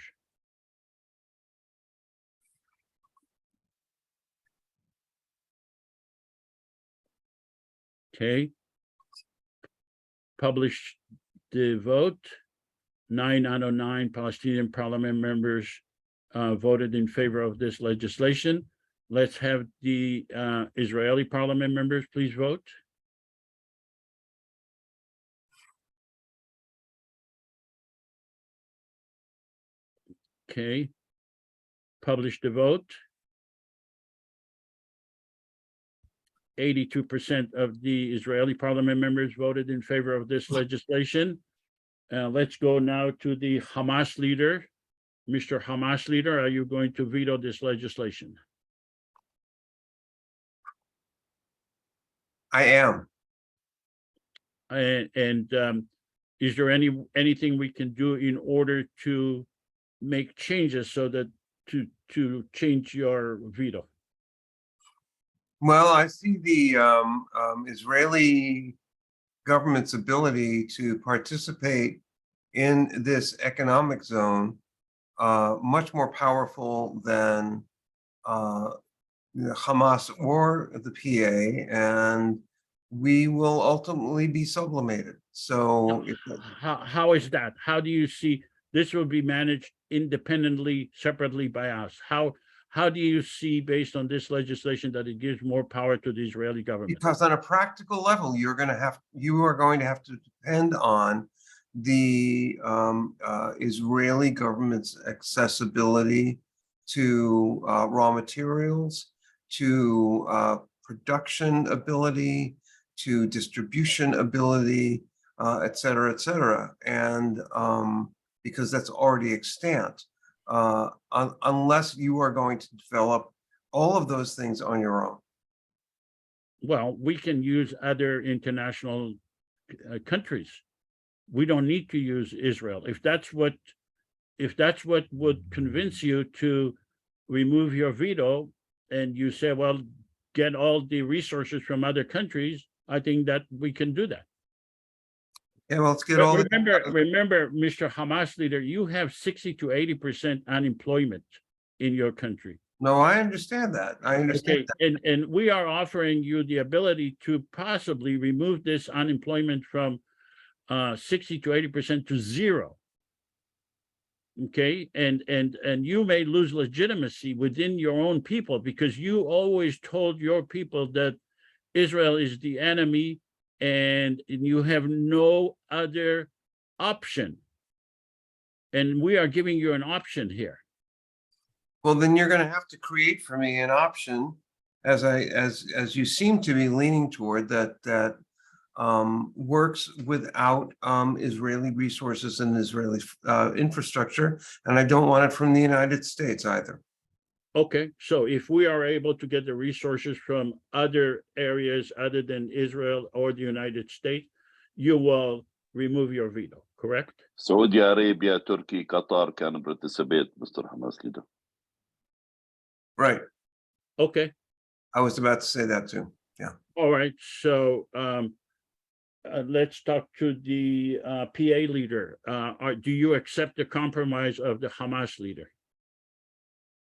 Okay. Publish the vote. 9 out of 9 Palestinian parliament members voted in favor of this legislation. Let's have the Israeli parliament members please vote. Okay. Publish the vote. 82% of the Israeli parliament members voted in favor of this legislation. Let's go now to the Hamas leader. Mr. Hamas leader, are you going to veto this legislation? I am. And is there anything we can do in order to make changes so that to change your veto? Well, I see the Israeli government's ability to participate in this economic zone much more powerful than Hamas or the PA, and we will ultimately be sublimated. So How is that? How do you see this will be managed independently, separately by us? How do you see, based on this legislation, that it gives more power to the Israeli government? because on a practical level, you are going to have to depend on the Israeli government's accessibility to raw materials, to production ability, to distribution ability, et cetera, and because that's already extant, unless you are going to develop all of those things on your own. Well, we can use other international countries. We don't need to use Israel. If that's what would convince you to remove your veto, and you say, well, get all the resources from other countries, I think that we can do that. Yeah, well, let's get But all. remember, Mr. Hamas leader, you have 60 to 80% unemployment in your country. No, I understand that. I understand Okay, that. and we are offering you the ability to possibly remove this unemployment from 60 to 80% to zero. Okay, and you may lose legitimacy within your own people, because you always told your people that Israel is the enemy and you have no other option. And we are giving you an option here. Well, then you're going to have to create for me an option, as you seem to be leaning toward, that works without Israeli resources and Israeli infrastructure, and I don't want it from the United States either. Okay, so if we are able to get the resources from other areas other than Israel or the United States, you will remove your veto, correct? Saudi Arabia, Turkey, Qatar can participate, Mr. Hamas leader. Right. Okay, I was about to say that too. Yeah. all right, so let's talk to the PA leader. Do you accept the compromise of the Hamas leader?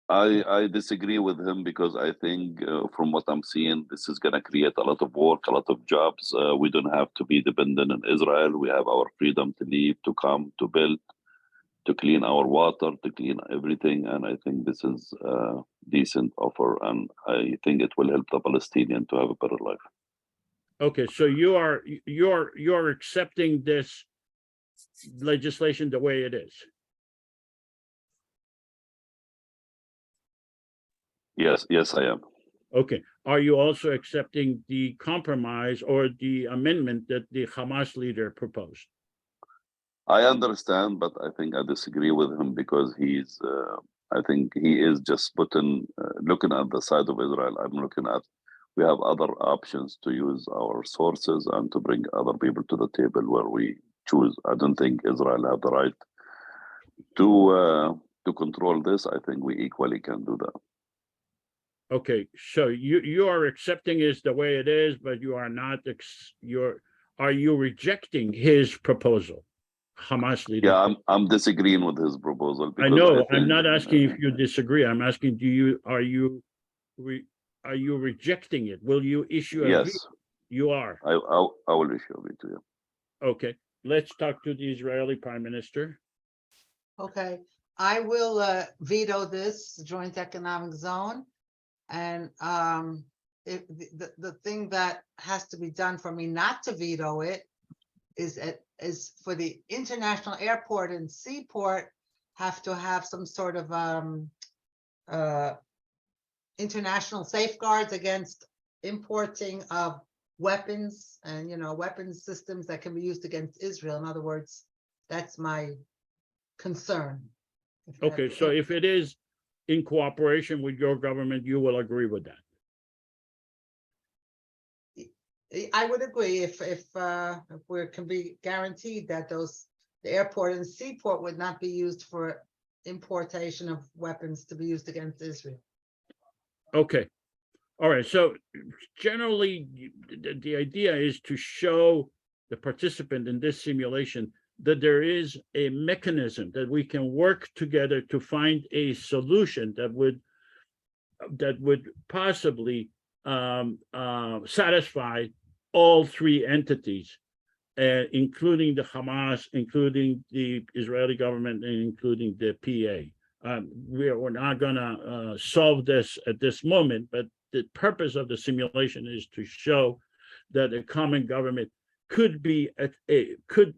I disagree with him, because I think from what I'm seeing, this is going to create a lot of work, a lot of jobs. We don't have to be dependent on Israel. We have our freedom to leave, to come, to build, to clean our water, to clean everything. And I think this is a decent offer. And I think it will help the Palestinians to have a better life. Okay, so you're accepting this legislation the way it is? Yes, I am. Okay, are you also accepting the compromise or the amendment that the Hamas leader proposed? I understand, but I think I disagree with him, because I think he is just looking at the side of Israel. I'm looking at, we have other options to use our sources and to bring other people to the table where we choose. I don't think Israel have the right to control this. I think we equally can do that. Okay, so you are accepting it the way it is, but you are not, are you rejecting his proposal, Hamas leader? Yeah, I'm disagreeing with his proposal. I know, I'm not asking if you disagree. I'm asking, are you rejecting it? Will you issue a Yes, veto? You are. I will issue a veto. Yeah. Okay, let's talk to the Israeli Prime Minister. Okay, I will veto this joint economic zone. And the thing that has to be done for me not to veto it is for the international airport and seaport have to have some sort of international safeguards against importing of weapons and, weapons systems that can be used against Israel. In other words, that's my concern. Okay, so if it is in cooperation with your government, you will agree with that? I would agree if we can be guaranteed that the airport and seaport would not be used for importation of weapons to be used against Israel. Okay, all right. So generally, the idea is to show the participant in this simulation that there is a mechanism that we can work together to find a solution that would possibly satisfy all three entities. including the Hamas, including the Israeli government, and including the PA. We're not going to solve this at this moment, but the purpose of the simulation is to show that a common government could could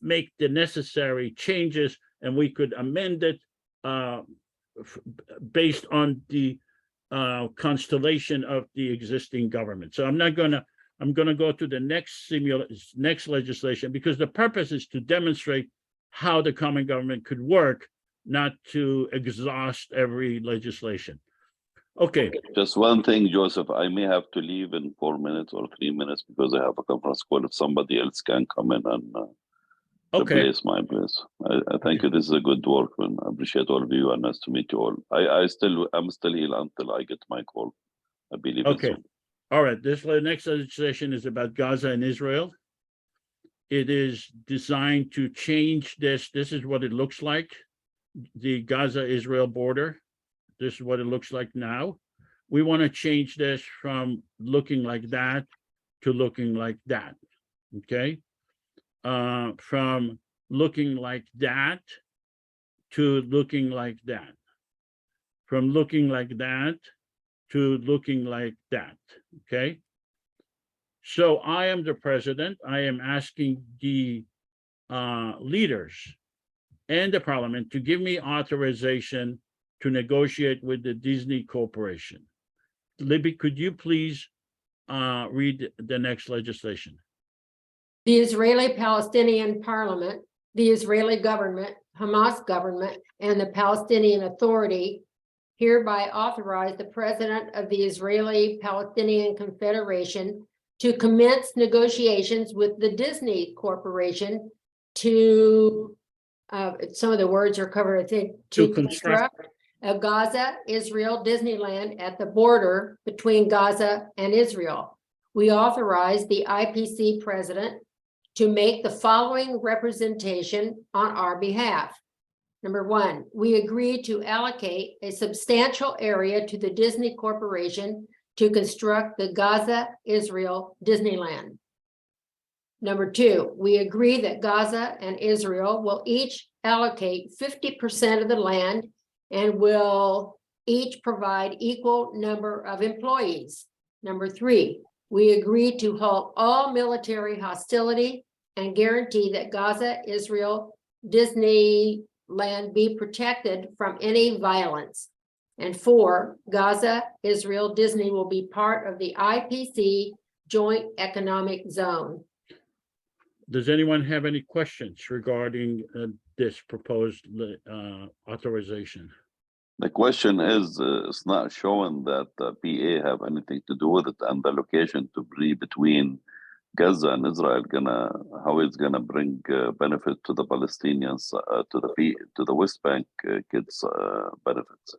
make the necessary changes, and we could amend it based on the constellation of the existing government. So I'm going to go to the next legislation, because the purpose is to demonstrate how the common government could work, not to exhaust every legislation. Okay. Just one thing, Joseph, I may have to leave in 4 minutes or 3 minutes because I have a conference call. If somebody else can come in and replace my place. I thank you. This is a good work, and I appreciate all of you, and nice to meet you all. I'm still here until I get my call. I believe. Okay. All right. This next legislation is about Gaza and Israel. It is designed to change this. This is what it looks like. The Gaza-Israel border. This is what it looks like now. We want to change this from looking like that to looking like that. Okay. From looking like that to looking like that. From looking like that to looking like that. Okay. So I am the president. I am asking the leaders and the parliament to give me authorization to negotiate with the Disney Corporation. Libby, could you please read the next legislation? The Israeli-Palestinian Parliament, the Israeli government, Hamas government, and the Palestinian Authority hereby authorize the President of the Israeli-Palestinian Confederation to commence negotiations with the Disney Corporation to, some of the words are covered, I think, to construct a Gaza-Israel Disneyland at the border between Gaza and Israel. We authorize the IPC president to make the following representation on our behalf. Number one, we agree to allocate a substantial area to the Disney Corporation to construct the Gaza-Israel Disneyland. Number two, we agree that Gaza and Israel will each allocate 50% of the land and will each provide equal number of employees. Number three, we agree to halt all military hostility and guarantee that Gaza-Israel Disneyland be protected from any violence. And four, Gaza-Israel Disney will be part of the IPC Joint Economic Zone. Does anyone have any questions regarding this proposed authorization? The question is, it's not showing that the PA have anything to do with it, and the location to be between Gaza and Israel how it's gonna bring benefit to the Palestinians, to the West Bank kids benefits.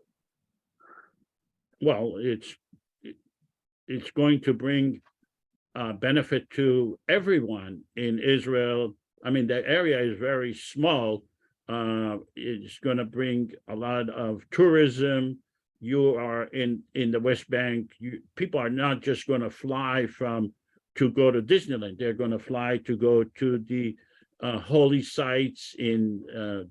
Well, it's going to bring benefit to everyone in Israel. I mean, the area is very small. It's going to bring a lot of tourism. You are in the West Bank. People are not just going to fly to go to Disneyland. They're going to fly to go to the holy sites in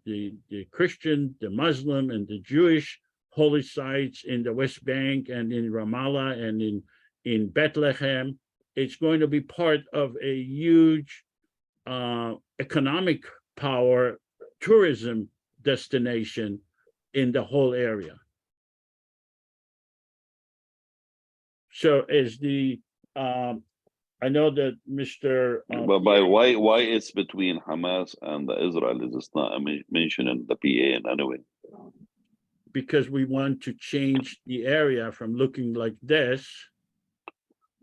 the Christian, the Muslim, and the Jewish holy sites in the West Bank and in Ramallah and in Bethlehem. It's going to be part of a huge economic power tourism destination in the whole area. So as I know that Mr. But why it's between Hamas and the Israel is not mentioned in the PA in any way? Because we want to change the area from looking like this.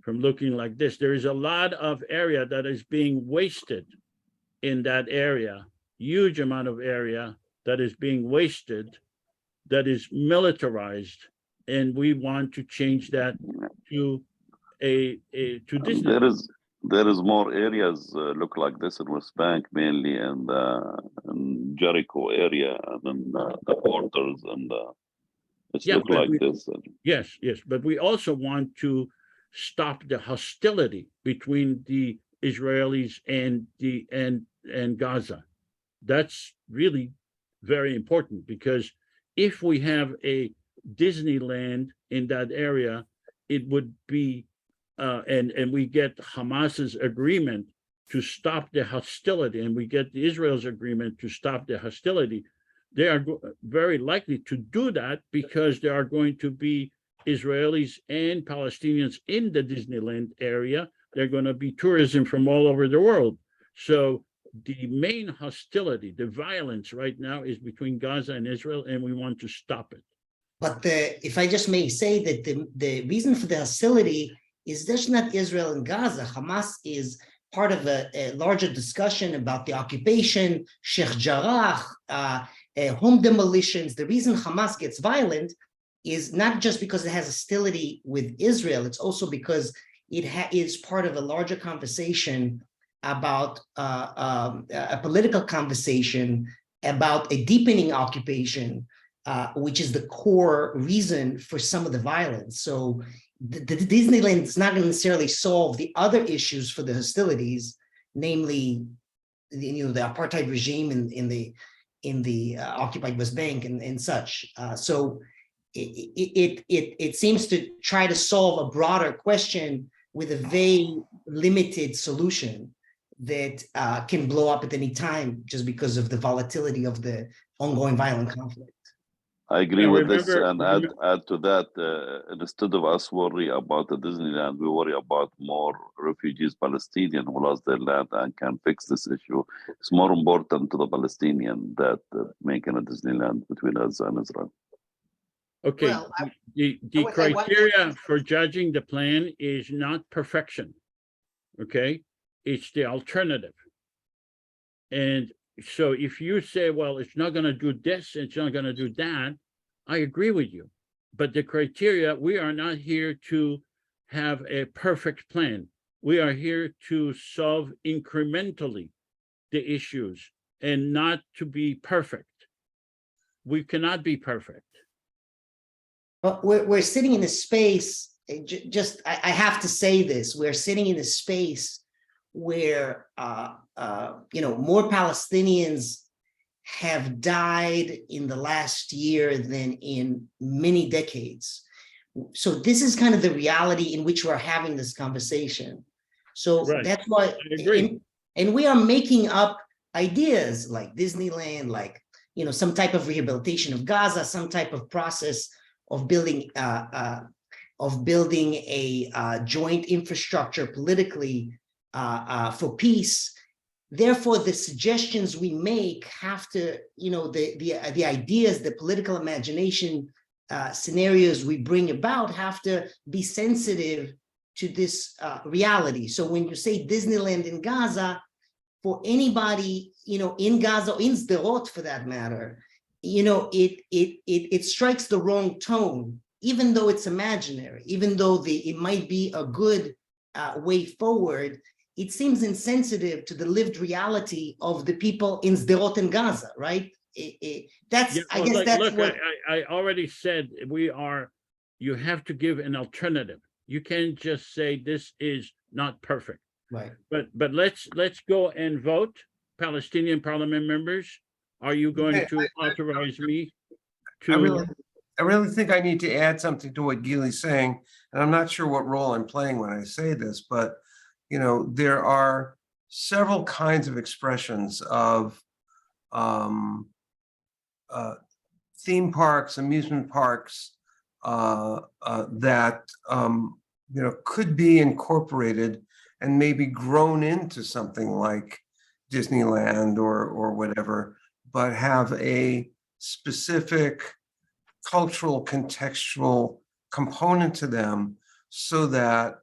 There is a lot of area that is being wasted in that area, huge amount of area that is being wasted, that is militarized, and we want to change that to Disney. There is more areas look like this in West Bank, mainly in Jericho area and in the borders, and it's look like this. Yes, but we also want to stop the hostility between the Israelis and Gaza. That's really very important, because if we have a Disneyland in that area, it would be, and we get Hamas's agreement to stop the hostility, and we get Israel's agreement to stop the hostility, they are very likely to do that, because there are going to be Israelis and Palestinians in the Disneyland area. They're going to be tourism from all over the world. So the main hostility, the violence right now is between Gaza and Israel, and we want to stop it. But if I just may say that the reason for the hostility is just not Israel and Gaza. Hamas is part of a larger discussion about the occupation, Sheikh Jarrah, home demolitions. The reason Hamas gets violent is not just because it has hostility with Israel, it's also because it is part of a larger conversation about a political conversation about a deepening occupation, which is the core reason for some of the violence. So the Disneyland is not going to necessarily solve the other issues for the hostilities, namely, the apartheid regime in the occupied West Bank and such. So it seems to try to solve a broader question with a very limited solution that can blow up at any time just because of the volatility of the ongoing violent conflict. I agree Now, with this, remember- and add to that, instead of us worry about the Disneyland, we worry about more refugees, Palestinians who lost their land and can fix this issue. It's more important to the Palestinian that making a Disneyland between us and Israel. Okay, Well, the I would say one thing- criteria for judging the plan is not perfection, okay? It's the alternative. And so if you say, well, it's not going to do this, it's not going to do that, I agree with you. But the criteria, we are not here to have a perfect plan. We are here to solve incrementally the issues and not to be perfect. We cannot be perfect. But we're sitting in a space, I have to say this, we're sitting in a space where, more Palestinians have died in the last year than in many decades. So this is kind of the reality in which we're having this conversation. So Right. that's why, I agree. and we are making up ideas like Disneyland, like, some type of rehabilitation of Gaza, some type of process of building a joint infrastructure politically for peace. Therefore, the suggestions we make have to, the ideas, the political imagination, scenarios we bring about have to be sensitive to this reality. So when you say Disneyland in Gaza, for anybody, in Gaza, or in Sderot for that matter, it strikes the wrong tone, even though it's imaginary, even though it might be a good way forward. It seems insensitive to the lived reality of the people in Sderot and Gaza, right? That's, Yeah, I well, guess that's look, what. I already said you have to give an alternative. You can't just say this is not perfect. Right. But let's go and vote. Palestinian parliament members, are you going Okay, to authorize me I to? really think I need to add something to what Gili's saying, and I'm not sure what role I'm playing when I say this, but there are several kinds of expressions of theme parks, amusement parks that could be incorporated and maybe grown into something like Disneyland or whatever, but have a specific cultural, contextual component to them so that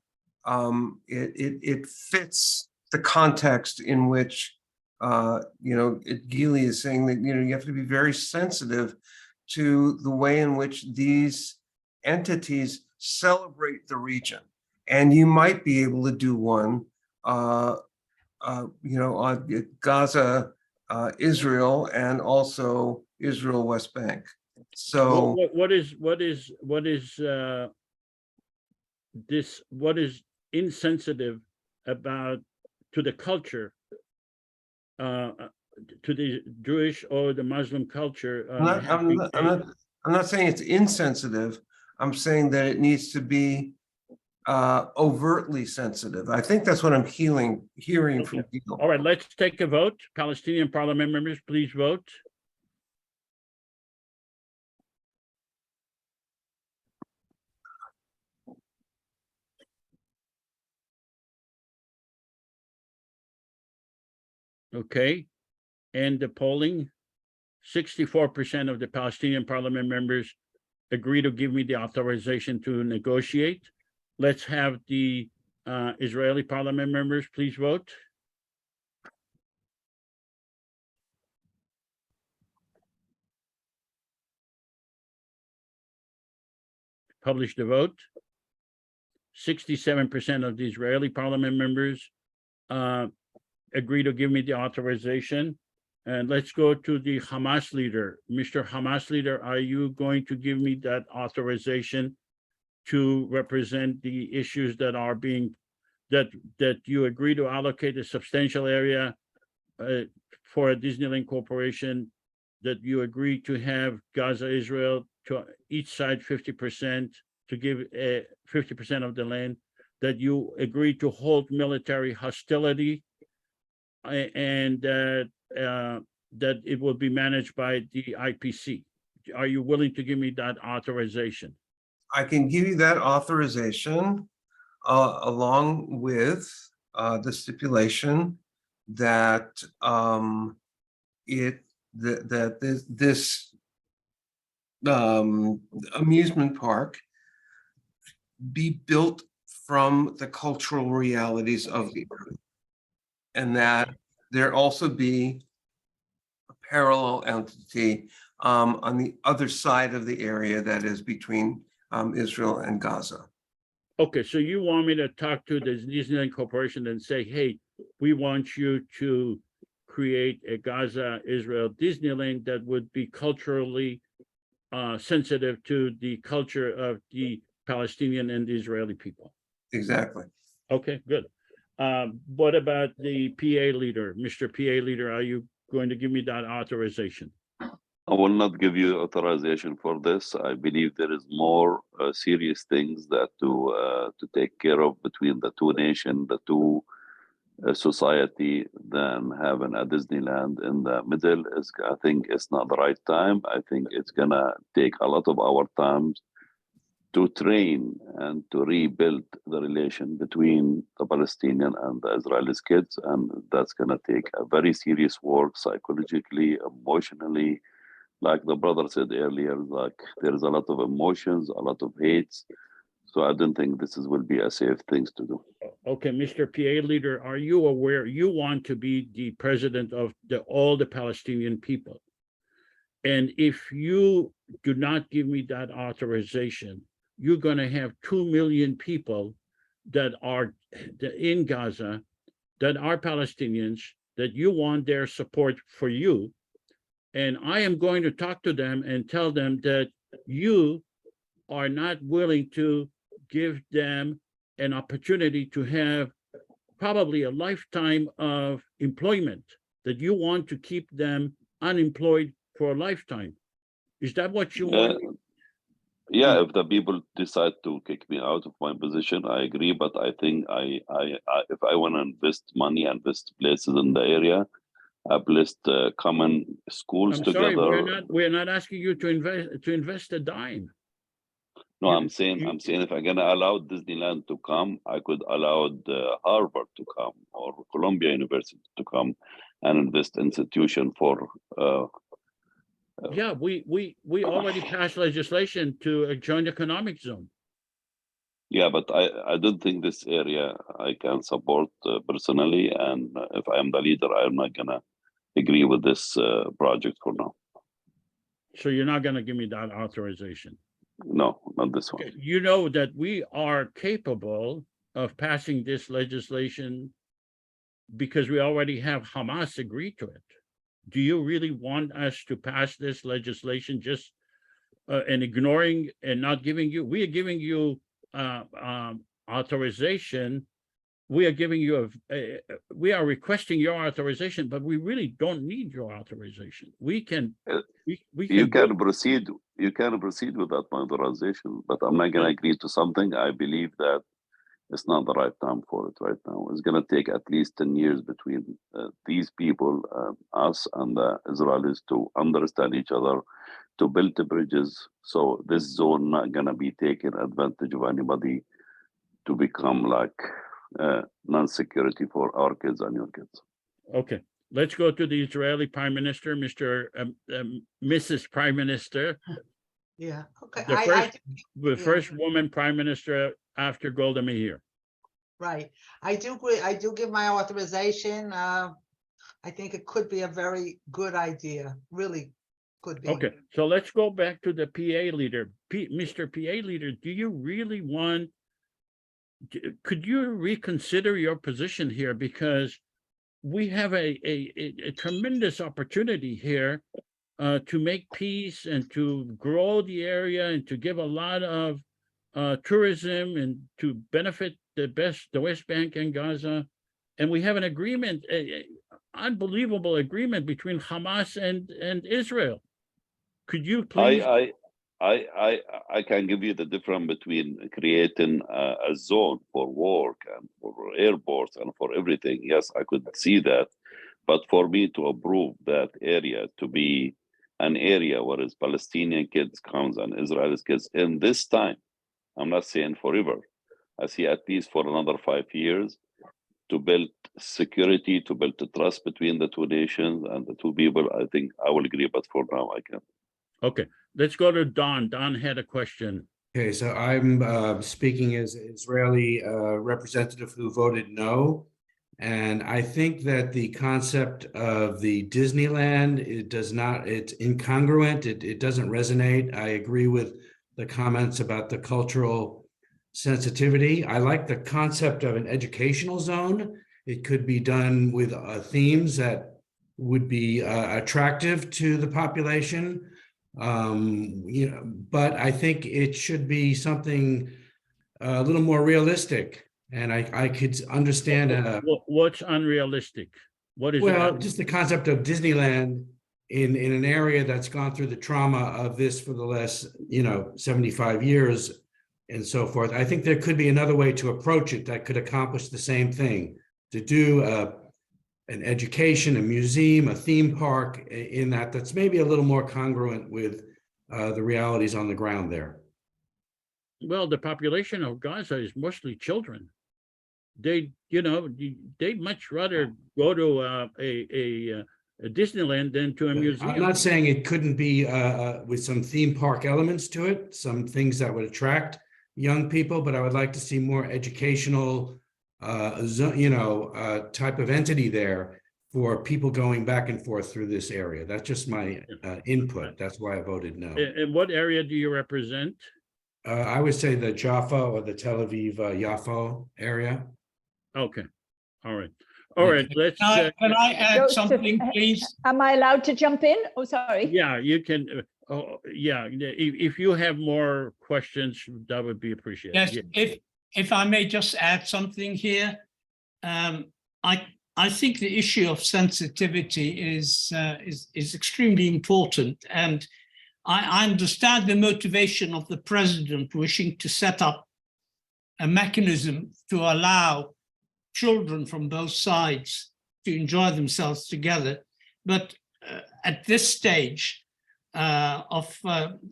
it fits the context in which Gili is saying that you have to be very sensitive to the way in which these entities celebrate the region, and you might be able to do one, on Gaza, Israel, and also Israel West Bank. So What is insensitive about to the culture, to the Jewish or the Muslim culture. I'm not saying it's insensitive. I'm saying that it needs to be overtly sensitive. I think that's what I'm hearing from people. All right, let's take a vote. Palestinian parliament members, please vote. Okay, and the polling, 64% of the Palestinian parliament members agree to give me the authorization to negotiate. Let's have the Israeli parliament members please vote. Publish the vote. 67% of the Israeli parliament members agree to give me the authorization. And let's go to the Hamas leader. Mr. Hamas leader, are you going to give me that authorization to represent the issues that are being, that you agree to allocate a substantial area for a Disneyland Corporation, that you agree to have Gaza, Israel, to each side 50%, to give 50% of the land, that you agree to hold military hostility, and that it will be managed by the IPC. Are you willing to give me that authorization? I can give you that authorization along with the stipulation that this amusement park be built from the cultural realities of the earth, and that there also be a parallel entity on the other side of the area that is between Israel and Gaza. Okay, so you want me to talk to the Disneyland Corporation and say, hey, we want you to create a Gaza, Israel Disneyland that would be culturally sensitive to the culture of the Palestinian and the Israeli people. Exactly. Okay, good. What about the PA leader? Mr. PA leader, are you going to give me that authorization? I will not give you authorization for this. I believe there is more serious things that to take care of between the two nations, the two society, than having a Disneyland in the middle. I think it's not the right time. I think it's gonna take a lot of our time to train and to rebuild the relation between the Palestinian and the Israeli kids, and that's gonna take a very serious work psychologically, emotionally. Like the brother said earlier, like there is a lot of emotions, a lot of hates. So I don't think this will be a safe thing to do. Okay, Mr. PA leader, are you aware you want to be the president of all the Palestinian people? And if you do not give me that authorization, you're going to have 2 million people that are in Gaza, that are Palestinians, that you want their support for you. And I am going to talk to them and tell them that you are not willing to give them an opportunity to have probably a lifetime of employment, that you want to keep them unemployed for a lifetime. Is that what you want? Yeah, if the people decide to kick me out of my position, I agree. But I think if I want to invest money, invest places in the area, list common schools I'm together. sorry, we're not asking you to invest a dime. No, I'm saying if I'm gonna allow Disneyland to come, I could allow Harvard to come or Columbia University to come and invest institution for. Yeah, we already passed legislation to a joint economic zone. Yeah, but I don't think this area I can support personally, and if I am the leader, I'm not gonna agree with this project for now. So you're not gonna give me that authorization? No, not this one. Okay. You know that we are capable of passing this legislation because we already have Hamas agree to it. Do you really want us to pass this legislation just and ignoring and not giving you? We are giving you authorization we are giving you we are requesting your authorization, but we really don't need your authorization. We can, we You can. can proceed. You can proceed without my authorization, but I'm not going to agree to something. I believe that it's not the right time for it right now. It's going to take at least 10 years between these people, us and the Israelis, to understand each other, to build the bridges. So this zone not going to be taken advantage of anybody to become like non-security for our kids and your kids. Okay, let's go to the Israeli Prime Minister, Mrs. Prime Minister, Yeah, okay. the first woman Prime Minister after Golda Meir. Right. I do agree. I do give my authorization. I think it could be a very good idea. Really could be. Okay, so let's go back to the PA leader. Mr. PA leader, do you really want, could you reconsider your position here? Because we have a tremendous opportunity here to make peace and to grow the area and to give a lot of tourism and to benefit the West Bank and Gaza. And we have an agreement, unbelievable agreement between Hamas and Israel. Could you please? I can give you the difference between creating a zone for work and for airports and for everything. Yes, I could see that. But for me to approve that area to be an area where is Palestinian kids comes and Israeli kids in this time, I'm not saying forever. I see at least for another 5 years to build security, to build the trust between the two nations and the two people. I think I will agree, but for now I can't. Okay, let's go to Don. Don had a question. Okay, so I'm speaking as an Israeli representative who voted no. And I think that the concept of the Disneyland, it's incongruent. It doesn't resonate. I agree with the comments about the cultural sensitivity. I like the concept of an educational zone. It could be done with themes that would be attractive to the population. But I think it should be something a little more realistic. And I could understand. What's unrealistic? What is well, just the concept of Disneyland in an area that's gone through the trauma of this for the last 75 years and so forth. I think there could be another way to approach it that could accomplish the same thing, to do an education, a museum, a theme park in that's maybe a little more congruent with the realities on the ground there. Well, the population of Gaza is mostly children. They'd much rather go to a Disneyland than to a museum. I'm not saying it couldn't be with some theme park elements to it, some things that would attract young people, but I would like to see more educational, type of entity there for people going back and forth through this area. That's just my input. That's why I voted no. And what area do you represent? I would say the Jaffa or the Tel Aviv Yafo area. Okay, all right. All right, let's. Can I add Joseph, something, please? Am I allowed to jump in? Oh, sorry. Yeah, you can. Yeah, if you have more questions, that would be appreciated. Yes, yeah. If I may just add something here, I think the issue of sensitivity is extremely important, and I understand the motivation of the president wishing to set up a mechanism to allow children from both sides to enjoy themselves together. But at this stage of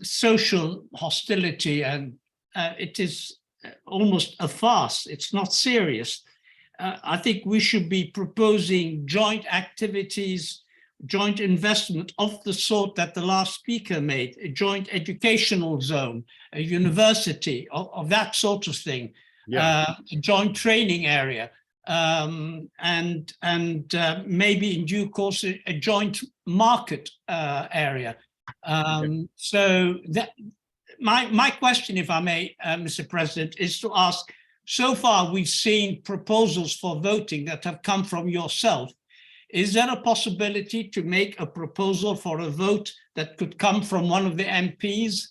social hostility, and it is almost a farce, it's not serious. I think we should be proposing joint activities, joint investment of the sort that the last speaker made, a joint educational zone, a university, of that sort of thing, a joint training area, and maybe in due course a joint market area. So that my question, if I may, Mr. President, is to ask, so far we've seen proposals for voting that have come from yourself. Is there a possibility to make a proposal for a vote that could come from one of the MPs?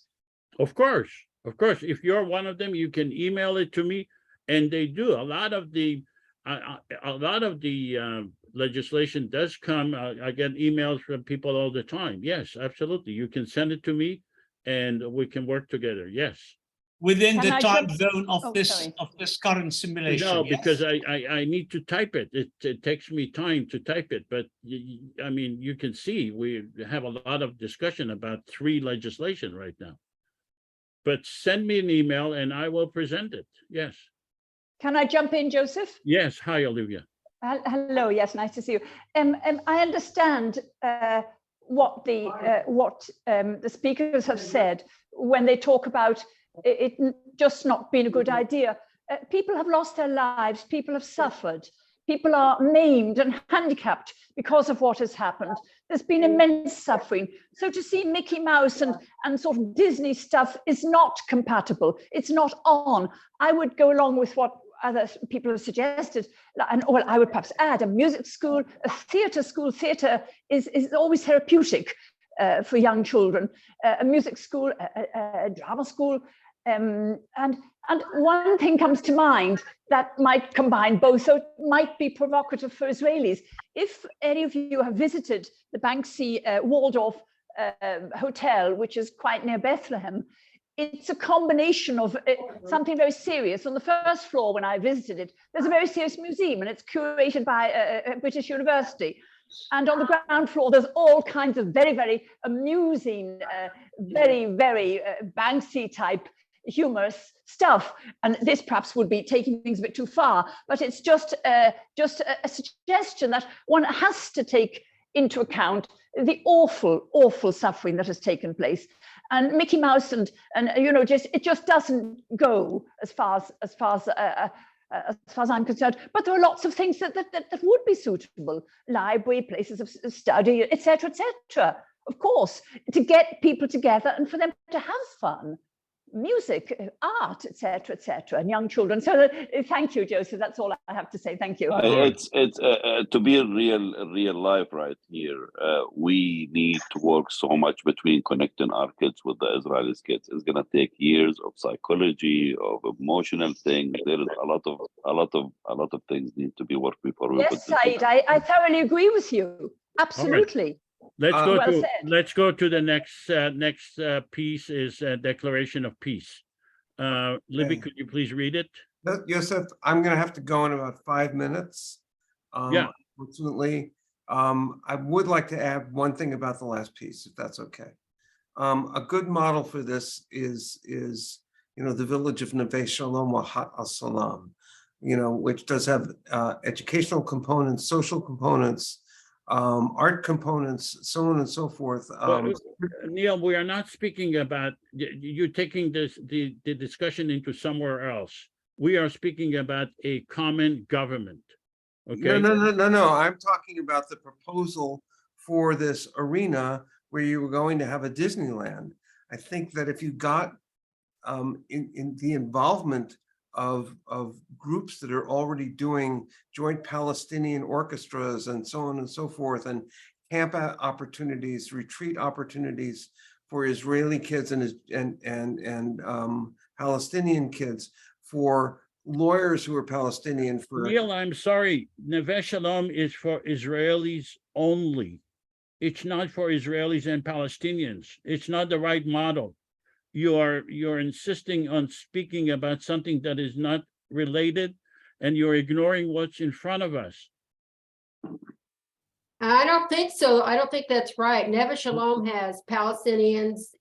Of course. If you're one of them, you can email it to me. And they do. A lot of the a lot of the legislation does come. I get emails from people all the time. Yes, absolutely. You can send it to me, and we can work together. Yes. Within Can the I time jump- zone of Oh, this sorry. current simulation. No, yes. because I need to type it. It takes me time to type it, but I mean, you can see we have a lot of discussion about 3 legislation right now. But send me an email and I will present it. Yes. Can I jump in, Joseph? Yes. Hi, Olivia. Hello, yes, nice to see you. I understand what the speakers have said when they talk about it just not being a good idea. People have lost their lives, people have suffered, people are maimed and handicapped because of what has happened. There's been immense suffering. So to see Mickey Mouse and sort of Disney stuff is not compatible. It's not on. I would go along with what other people have suggested, and well, I would perhaps add a music school, a theatre school. Theatre is always therapeutic for young children. A music school, a drama school, and one thing comes to mind that might combine both. So it might be provocative for Israelis. If any of you have visited the Banksy Waldorf Hotel, which is quite near Bethlehem, it's a combination of something very serious. On the first floor, when I visited it, there's a very serious museum, and it's curated by a British university. And on the ground floor, there's all kinds of very, very amusing, very, very Banksy type humorous stuff. And this perhaps would be taking things a bit too far, but it's just a suggestion that one has to take into account the awful, awful suffering that has taken place. And Mickey Mouse and you know, it just doesn't go as far as I'm concerned. But there are lots of things that would be suitable: library, places of study, etc., etc. Of course, to get people together and for them to have fun. Music, art, etc., etc., and young children. So thank you, Joseph. That's all I have to say. Thank you. It's to be in real life right here. We need to work so much between connecting our kids with the Israeli kids. It's gonna take years of psychology, of emotional things. There is a lot of things need to be worked before we. Yes, Said, I thoroughly agree with you. Absolutely. Let's go to the next piece is Declaration of Peace. Libby, could you please read it? Yosef, I'm going to have to go in about 5 minutes. Yeah. Unfortunately, I would like to add one thing about the last piece, if that's okay. A good model for this is the village of Neve Shalom Wahat al Salam, which does have educational components, social components, art components, so on and so forth. Neil, we are not speaking about, you're taking the discussion into somewhere else. We are speaking about a common government. Okay. No. I'm talking about the proposal for this arena where you were going to have a Disneyland. I think that if you got in the involvement of groups that are already doing joint Palestinian orchestras and so on and so forth, and camp opportunities, retreat opportunities for Israeli kids and Palestinian kids, for lawyers who are Palestinian. For Neil, I'm sorry, Neve Shalom is for Israelis only. It's not for Israelis and Palestinians. It's not the right model. You're insisting on speaking about something that is not related, and you're ignoring what's in front of us. I don't think so. I don't think that's right. Neve Shalom has Palestinians,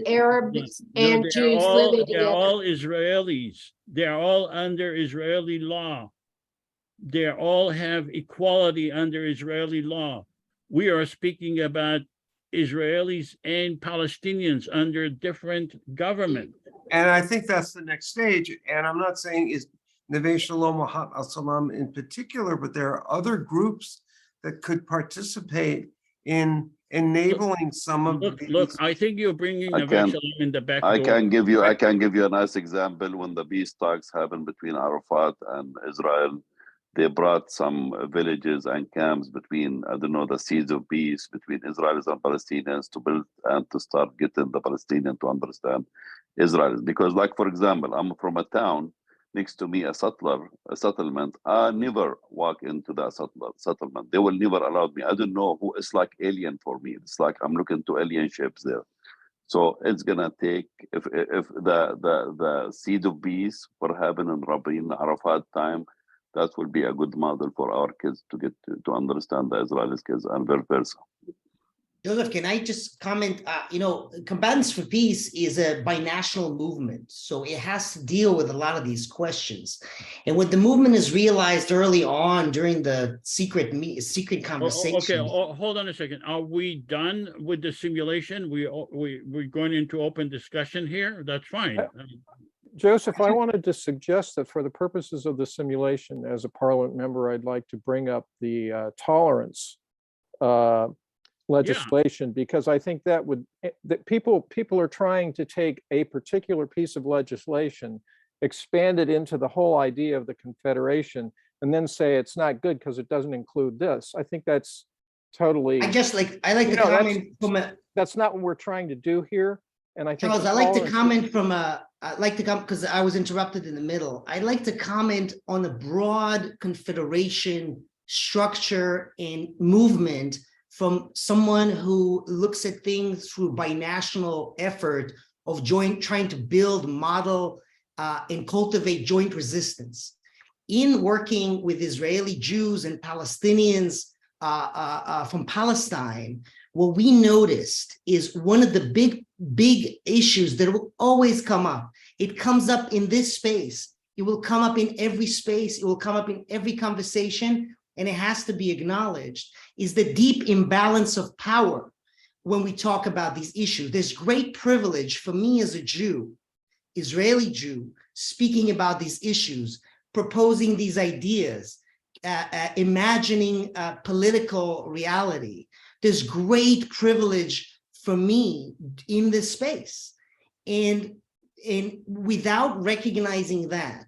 Arabs, and Jews living together. They're all Israelis. They're all under Israeli law. They all have equality under Israeli law. We are speaking about Israelis and Palestinians under different government. And I think that's the next stage. And I'm not saying is Neve Shalom Wahat al Salam in particular, but there are other groups that could participate in enabling some of these. Look, I think you're bringing Neve Shalom in the back door. I can give you a nice example. When the peace talks happened between Arafat and Israel, they brought some villages and camps between, the seeds of peace between Israelis and Palestinians to build and to start getting the Palestinians to understand Israel. Because, like, for example, I'm from a town next to me a settlement, I never walk into that settlement. They will never allow me. I don't know who. It's like alien for me. It's like I'm looking to alien ships there. So it's gonna take, if the seed of peace for heaven and Rabin Arafat time, that will be a good model for our kids to get to understand the Israeli kids and vice versa. Joseph, can I just comment? Combatants for Peace is a binational movement, so it has to deal with a lot of these questions. And what the movement has realized early on during the secret conversation. Okay, hold on a second. Are we done with the simulation? We're going into open discussion here? That's fine. Joseph, I wanted to suggest that for the purposes of the simulation, as a Parliament member, I'd like to bring up the tolerance legislation, because I think that people are trying to take a particular piece of legislation, expand it into the whole idea of the Confederation, and then say it's not good because it doesn't include this. I think that's totally. I like to comment from a. That's not what we're trying to do here. And I think Charles, I like to comment from a. I'd like to come because I was interrupted in the middle. I'd like to comment on the broad Confederation structure and movement from someone who looks at things through binational effort of trying to build, model, and cultivate joint resistance. In working with Israeli Jews and Palestinians from Palestine, what we noticed is one of the big issues that will always come up. It comes up in this space. It will come up in every space. It will come up in every conversation, and it has to be acknowledged, is the deep imbalance of power when we talk about these issues. There's great privilege for me as a Jew, Israeli Jew, speaking about these issues, proposing these ideas, imagining political reality. There's great privilege for me in this space. And without recognizing that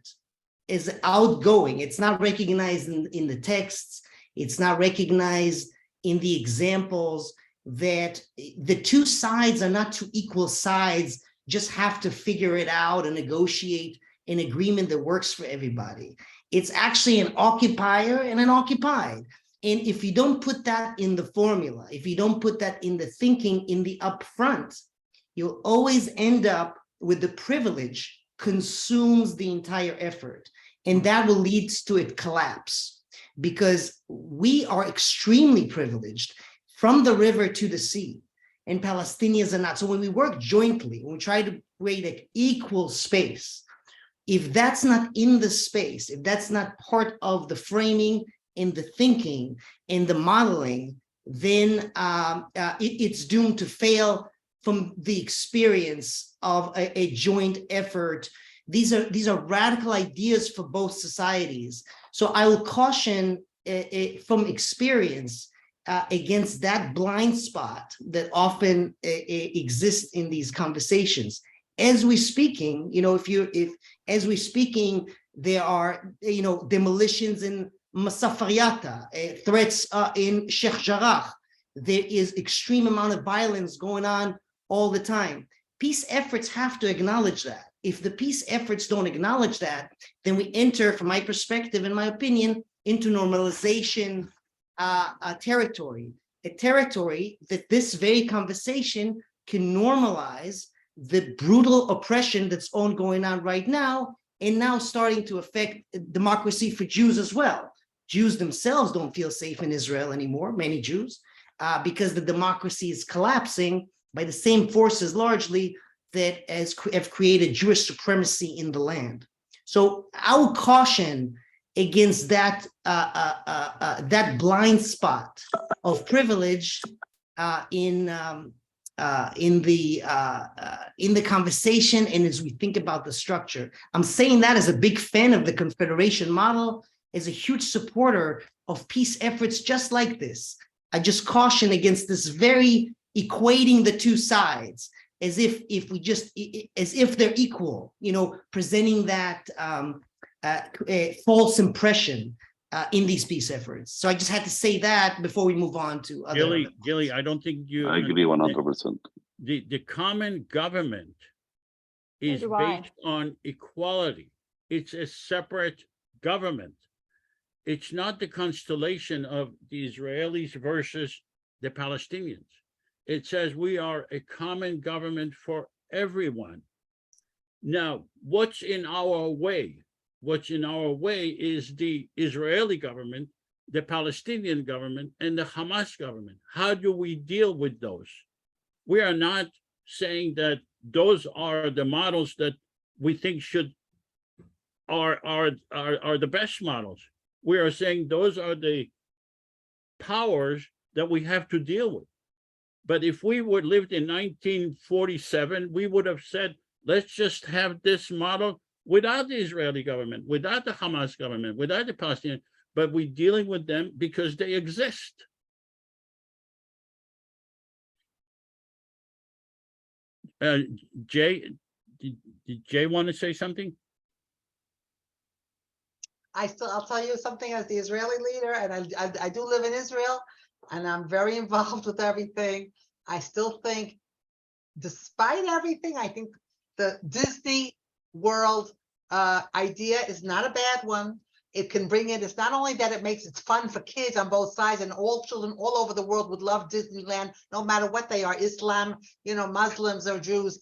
as outgoing, it's not recognized in the texts, it's not recognized in the examples, that the two sides are not two equal sides, just have to figure it out and negotiate an agreement that works for everybody. It's actually an occupier and an occupied. And if you don't put that in the formula, if you don't put that in the thinking in the upfront, you'll always end up with the privilege consumes the entire effort. And that will lead to it collapse, because we are extremely privileged from the river to the sea, and Palestinians are not. So when we work jointly, when we try to create an equal space, if that's not in the space, if that's not part of the framing and the thinking and the modeling, then it's doomed to fail from the experience of a joint effort. These are radical ideas for both societies. So I will caution from experience against that blind spot that often exists in these conversations. As we're speaking, as we're speaking, there are demolitions in Masafariata, threats in Sheikh Jarrah. There is extreme amount of violence going on all the time. Peace efforts have to acknowledge that. If the peace efforts don't acknowledge that, then we enter, from my perspective, in my opinion, into normalization territory, a territory that this very conversation can normalize the brutal oppression that's ongoing on right now, and now starting to affect democracy for Jews as well. Jews themselves don't feel safe in Israel anymore, many Jews, because the democracy is collapsing by the same forces largely that have created Jewish supremacy in the land. So I would caution against that that blind spot of privilege in the conversation, and as we think about the structure. I'm saying that as a big fan of the Confederation model, as a huge supporter of peace efforts just like this. I just caution against this very equating the two sides as if they're equal, presenting that false impression in these peace efforts. So I just had to say that before we move on to other. Gili, I don't think you. I agree 100%. The common government is based on equality. It's a separate government. It's not the constellation of the Israelis versus the Palestinians. It says we are a common government for everyone. Now, what's in our way? What's in our way is the Israeli government, the Palestinian government, and the Hamas government. How do we deal with those? We are not saying that those are the models that we think are the best models. We are saying those are the powers that we have to deal with. But if we would lived in 1947, we would have said, let's just have this model without the Israeli government, without the Hamas government, without the Palestinian, but we're dealing with them because they exist. Jay, did Jay want to say something? I'll tell you something as the Israeli leader, and I do live in Israel, and I'm very involved with everything. I still think, despite everything, I think the Disney World idea is not a bad one. It can bring in, it's not only that it makes it fun for kids on both sides, and all children all over the world would love Disneyland, no matter what they are, Islam, Muslims or Jews,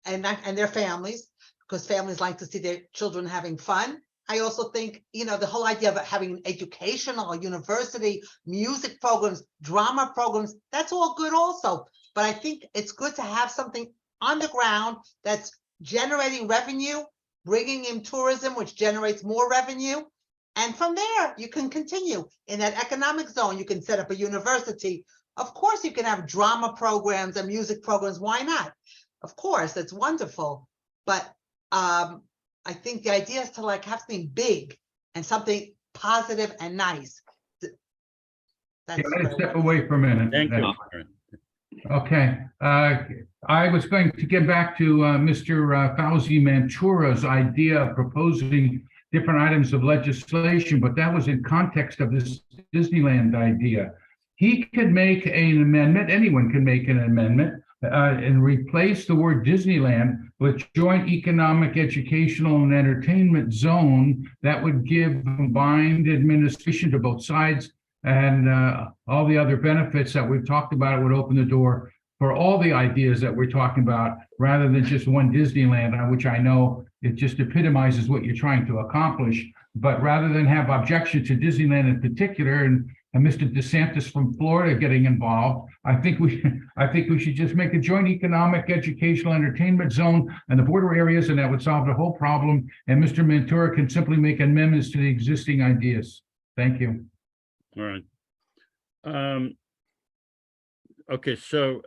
and their families, because families like to see their children having fun. I also think, the whole idea of having an educational, university, music programs, drama programs, that's all good also. But I think it's good to have something on the ground that's generating revenue, bringing in tourism, which generates more revenue. And from there, you can continue in that economic zone. You can set up a university. Of course, you can have drama programs and music programs. Why not? Of course, that's wonderful. But I think the idea is to have something big and something positive and nice. Can I step away for a minute? Thank you. Okay. I was going to get back to Mr. Fauzi Mantura's idea of proposing different items of legislation, but that was in context of this Disneyland idea. He could make an amendment, anyone can make an amendment, and replace the word Disneyland with joint economic, educational, and entertainment zone that would give combined administration to both sides, and all the other benefits that we've talked about. It would open the door for all the ideas that we're talking about, rather than just one Disneyland, which I know it just epitomizes what you're trying to accomplish. But rather than have objection to Disneyland in particular, and Mr. DeSantis from Florida getting involved, I think we should just make a joint economic, educational, entertainment zone and the border areas, and that would solve the whole problem. And Mr. Mantura can simply make amendments to the existing ideas. Thank you. All right. Okay, so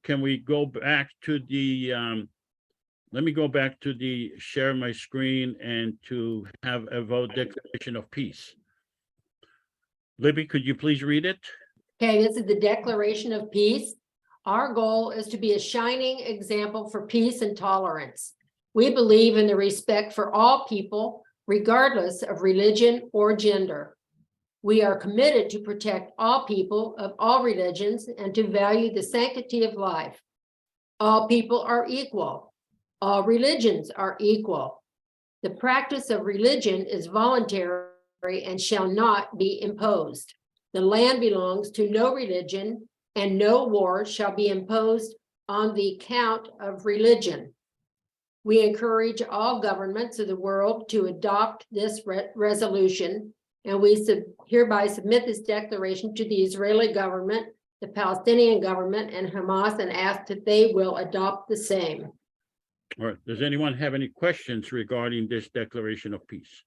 can we go back to the, let me go back to the share my screen and to have a vote declaration of peace. Libby, could you please read it? Okay, this is the Declaration of Peace. Our goal is to be a shining example for peace and tolerance. We believe in the respect for all people, regardless of religion or gender. We are committed to protect all people of all religions and to value the sanctity of life. All people are equal. All religions are equal. The practice of religion is voluntary and shall not be imposed. The land belongs to no religion, and no war shall be imposed on the account of religion. We encourage all governments of the world to adopt this resolution, and we hereby submit this declaration to the Israeli government, the Palestinian government, and Hamas, and ask that they will adopt the same. All right. Does anyone have any questions regarding this declaration of peace?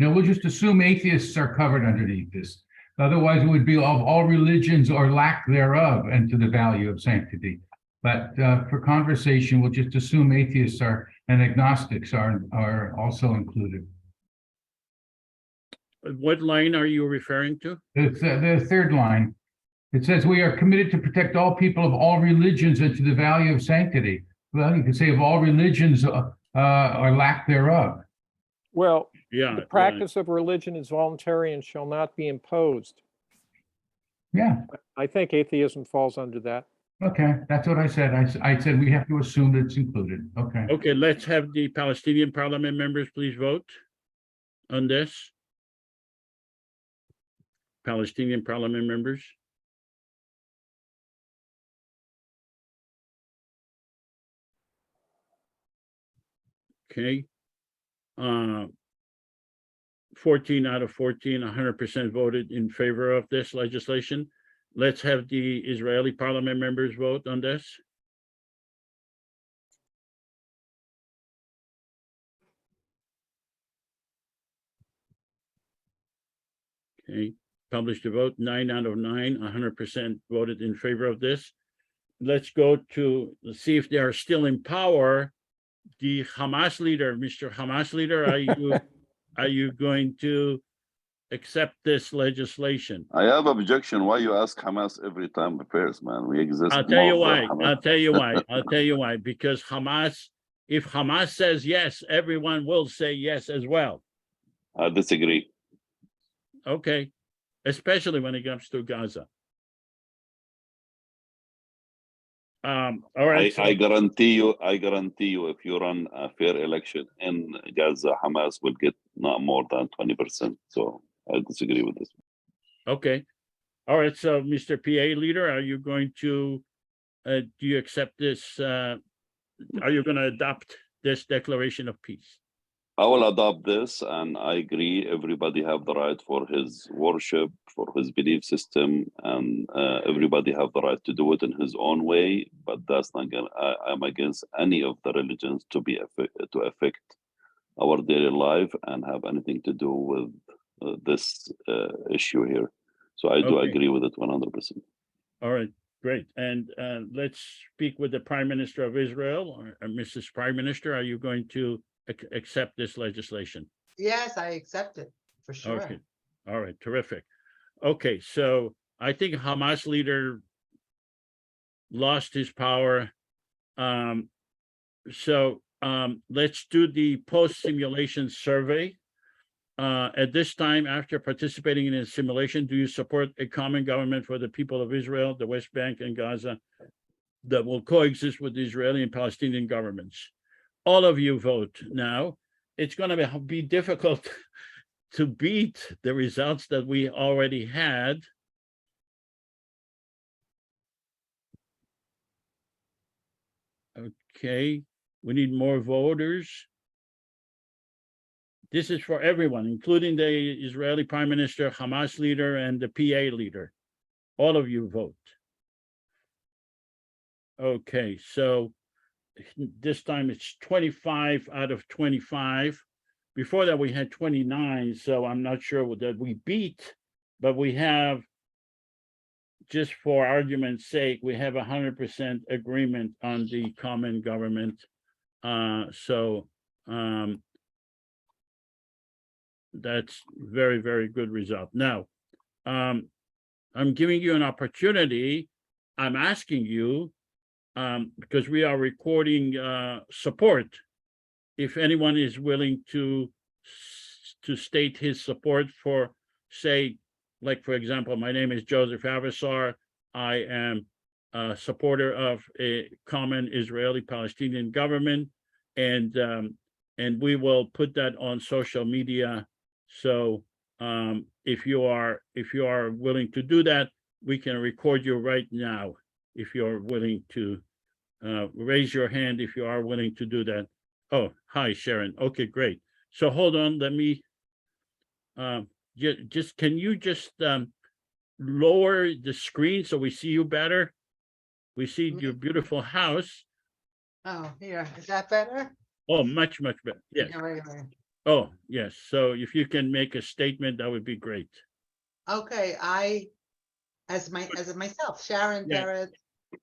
No, we'll just assume atheists are covered underneath this. Otherwise, it would be of all religions or lack thereof, and to the value of sanctity. But for conversation, we'll just assume atheists are and agnostics are also included. What line are you referring to? It's the third line. It says we are committed to protect all people of all religions and to the value of sanctity. Well, you could say of all religions or lack thereof. Well, Yeah. the practice of religion is voluntary and shall not be imposed. Yeah. I think atheism falls under that. Okay, that's what I said. I said we have to assume that it's included. Okay. Okay, let's have the Palestinian parliament members please vote on this. Palestinian parliament members. Okay. 14 out of 14, 100% voted in favor of this legislation. Let's have the Israeli parliament members vote on this. Okay, published the vote, 9 out of 9, 100% voted in favor of this. Let's go to see if they are still in power. The Hamas leader, Mr. Hamas leader, are you going to accept this legislation? I have objection. Why you ask Hamas every time affairs, man? We exist. I'll tell you more why. than Hamas. I'll tell you why. I'll tell you why. Because Hamas, if Hamas says yes, everyone will say yes as well. I disagree. Okay, especially when it comes to Gaza. All right. I guarantee you, if you run a fair election in Gaza, Hamas will get not more than 20%. So I disagree with this. Okay. All right. So, Mr. PA leader, are you going to, do you accept this? Are you going to adopt this declaration of peace? I will adopt this, and I agree. Everybody have the right for his worship, for his belief system, and everybody have the right to do it in his own way. But that's not gonna. I'm against any of the religions to affect our daily life and have anything to do with this issue here. So I do Okay. agree with it 100%. All right, great. And let's speak with the Prime Minister of Israel, or Mrs. Prime Minister. Are you going to accept this legislation? Yes, I accept it for sure. Okay, all right, terrific. Okay, so I think Hamas leader lost his power. Let's do the post-simulation survey. At this time, after participating in a simulation, do you support a common government for the people of Israel, the West Bank and Gaza that will coexist with the Israeli and Palestinian governments? All of you vote now. It's going to be difficult to beat the results that we already had. Okay, we need more voters. This is for everyone, including the Israeli Prime Minister, Hamas leader, and the PA leader. All of you vote. Okay, so this time it's 25 out of 25. Before that, we had 29, so I'm not sure that we beat, but we have, just for argument's sake, we have 100% agreement on the common government. That's very, very good result. Now, I'm giving you an opportunity. I'm asking you, because we are recording support, if anyone is willing to state his support for, say, like, for example, my name is Joseph Avasar. I am a supporter of a common Israeli-Palestinian government, and we will put that on social media. So if you are willing to do that, we can record you right now. If you're willing to raise your hand, if you are willing to do that. Oh, hi, Sharon. Okay, great. So hold on, let me can you just lower the screen so we see you better? We see your beautiful house. Oh, here, is that better? Oh, much, much better. Yes. Yeah, right. Oh, yes. So if you can make a statement, that would be great. Okay, as myself, Sharon Yeah. Perez.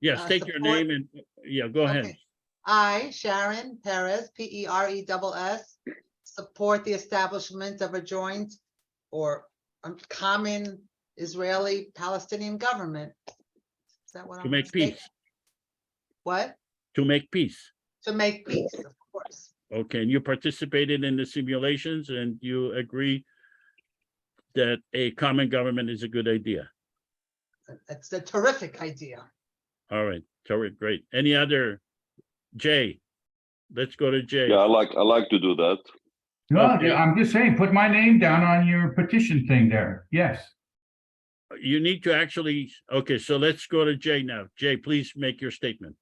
Yes, take your name and, yeah, go ahead. Okay. I, Sharon Perez, P-E-R-E-S-S, support the establishment of a joint or a common Israeli-Palestinian government. Is that what I'm To make saying? peace, What? to make peace. To make peace, of course. Okay, and you participated in the simulations and you agree that a common government is a good idea. It's a terrific idea. All right, so we're great. Any other? Jay? Let's go to Jay. Yeah, I like to do that. No, Okay. I'm just saying, put my name down on your petition thing there. Yes. You need to actually, okay, so let's go to Jay now. Jay, please make your statement.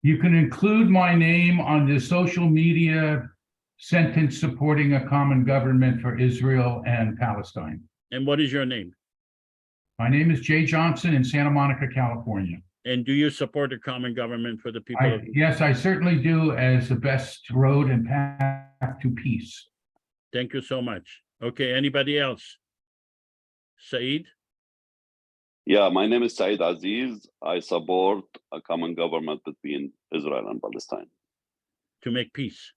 You can include my name on the social media sentence supporting a common government for Israel and Palestine. And what is your name? My name is Jay Johnson in Santa Monica, California. And do you support a common government for the people of? Yes, I certainly do, as the best road and path to peace. Thank you so much. Okay, anybody else? Saeed? Yeah, my name is Saeed Aziz. I support a common government between Israel and Palestine To make peace.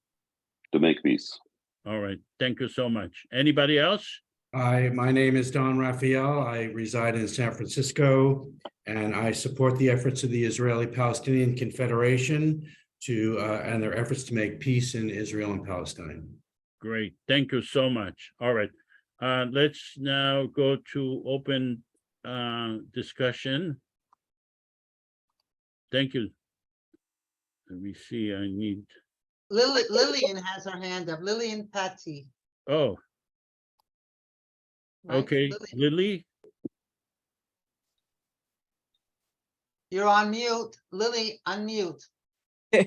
to make peace. All right, thank you so much. Anybody else? My name is Don Raphael. I reside in San Francisco, and I support the efforts of the Israeli-Palestinian Confederation and their efforts to make peace in Israel and Palestine. Great, thank you so much. All right, let's now go to open discussion. Thank you. Let me see, I need, Lillian has her hand up. Lillian Patty. oh, right? okay, Lily? You're on mute. Lily, unmute.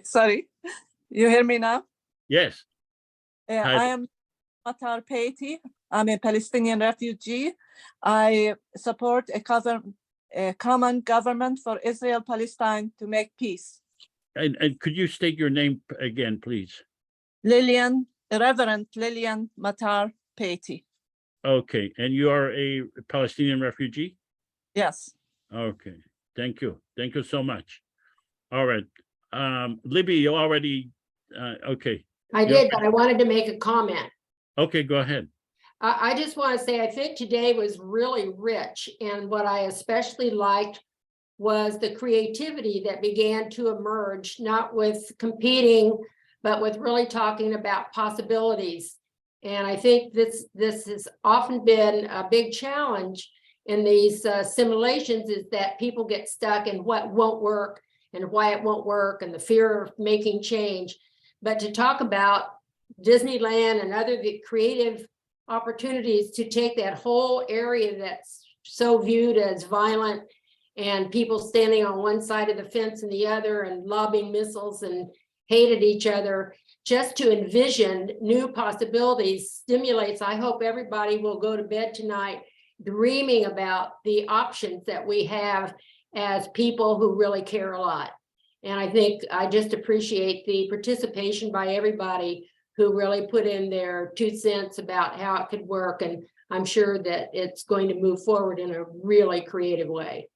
Sorry, you hear me now? Yes. Hi. I am Matar Peiti. I'm a Palestinian refugee. I support a common government for Israel, Palestine to make peace. And could you state your name again, please? Reverend Lillian Matar Peiti. Okay, and you are a Palestinian refugee? Yes. Okay, thank you. Thank you so much. All right, Libby, you already, okay. I did, but I wanted to make a comment. Okay, go ahead. I just want to say, I think today was really rich, and what I especially liked was the creativity that began to emerge, not with competing, but with really talking about possibilities. And I think this has often been a big challenge in these simulations, is that people get stuck in what won't work and why it won't work and the fear of making change. But to talk about Disneyland and other creative opportunities to take that whole area that's so viewed as violent and people standing on one side of the fence and the other and lobbing missiles and hated each other, just to envision new possibilities stimulates. I hope everybody will go to bed tonight dreaming about the options that we have as people who really care a lot. And I think I just appreciate the participation by everybody who really put in their 2 cents about how it could work. And I'm sure that it's going to move forward in a really creative way.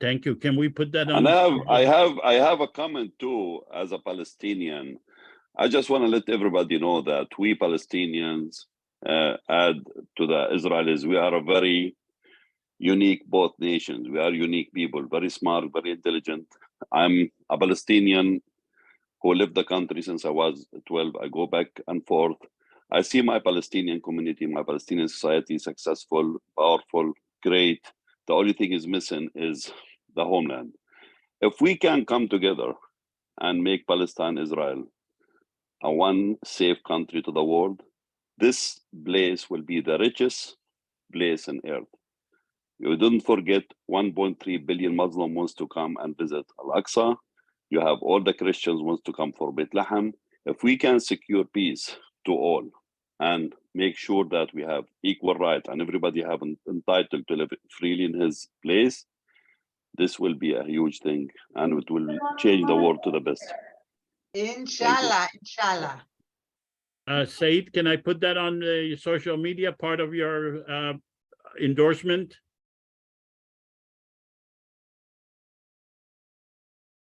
Thank you. Can we put that on? And I have a comment too, as a Palestinian. I just want to let everybody know that we Palestinians add to the Israelis, we are a very unique both nations. We are unique people, very smart, very intelligent. I'm a Palestinian who lived the country since I was 12. I go back and forth. I see my Palestinian community, my Palestinian society successful, powerful, great. The only thing is missing is the homeland. If we can come together and make Palestine, Israel, a one safe country to the world, this place will be the richest place on earth. You don't forget 1.3 billion Muslims wants to come and visit Al-Aqsa. You have all the Christians wants to come for Bethlehem. If we can secure peace to all and make sure that we have equal rights and everybody have entitled to live freely in his place, this will be a huge thing and it will change the world to the best. Inshallah, inshallah. Saeed, can I put that on the social media, part of your endorsement?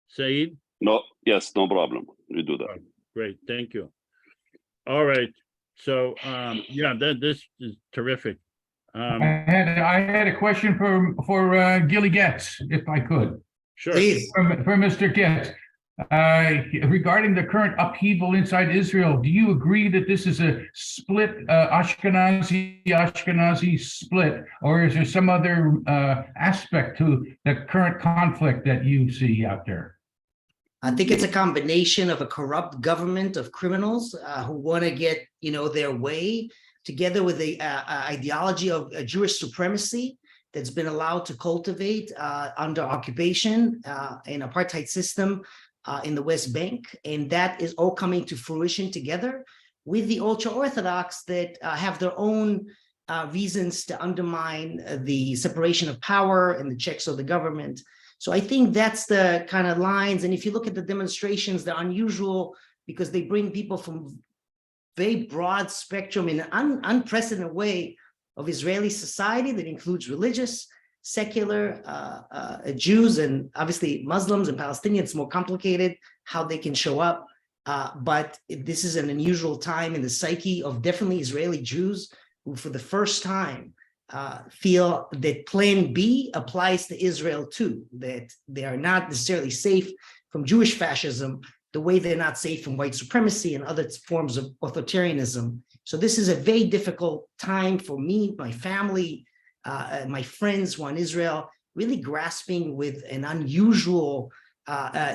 Saeed? No, yes, no problem. We do that. Great, thank you. All right, so yeah, this is terrific. I had a question for Gili Getz, if I could. Sure. Please. For Mr. Getz. regarding the current upheaval inside Israel, do you agree that this is a split, Ashkenazi split, or is there some other aspect to the current conflict that you see out there? I think it's a combination of a corrupt government of criminals who want to get, their way, together with the ideology of Jewish supremacy that's been allowed to cultivate under occupation, an apartheid system in the West Bank. And that is all coming to fruition together with the ultra-Orthodox that have their own reasons to undermine the separation of power and the checks of the government. So I think that's the kind of lines. And if you look at the demonstrations, they're unusual because they bring people from very broad spectrum in an unprecedented way of Israeli society that includes religious, secular, Jews, and obviously Muslims and Palestinians. It's more complicated how they can show up. But this is an unusual time in the psyche of definitely Israeli Jews who for the first time feel that Plan B applies to Israel too, that they are not necessarily safe from Jewish fascism the way they're not safe from white supremacy and other forms of authoritarianism. So this is a very difficult time for me, my family, my friends who are in Israel, really grasping with an unusual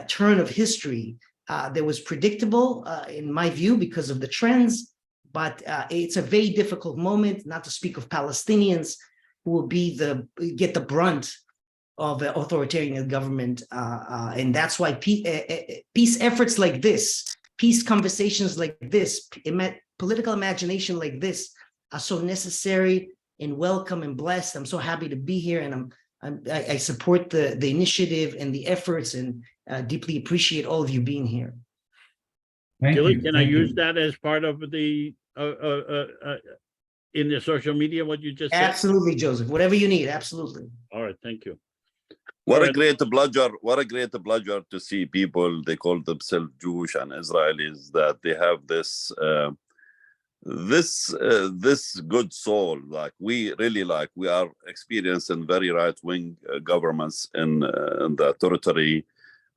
turn of history that was predictable in my view because of the trends, but it's a very difficult moment, not to speak of Palestinians who will get the brunt of authoritarian government. And that's why peace efforts like this, peace conversations like this, political imagination like this are so necessary and welcome and blessed. I'm so happy to be here, and I support the initiative and the efforts, and deeply appreciate all of you being here. Gili, can I use that as part of the in the social media, what you just said? Absolutely, Joseph, whatever you need, absolutely. All right, thank you. What a great pleasure! What a great pleasure to see people, they call themselves Jewish and Israelis, that they have this this good soul. Like we are experiencing very right-wing governments in the territory.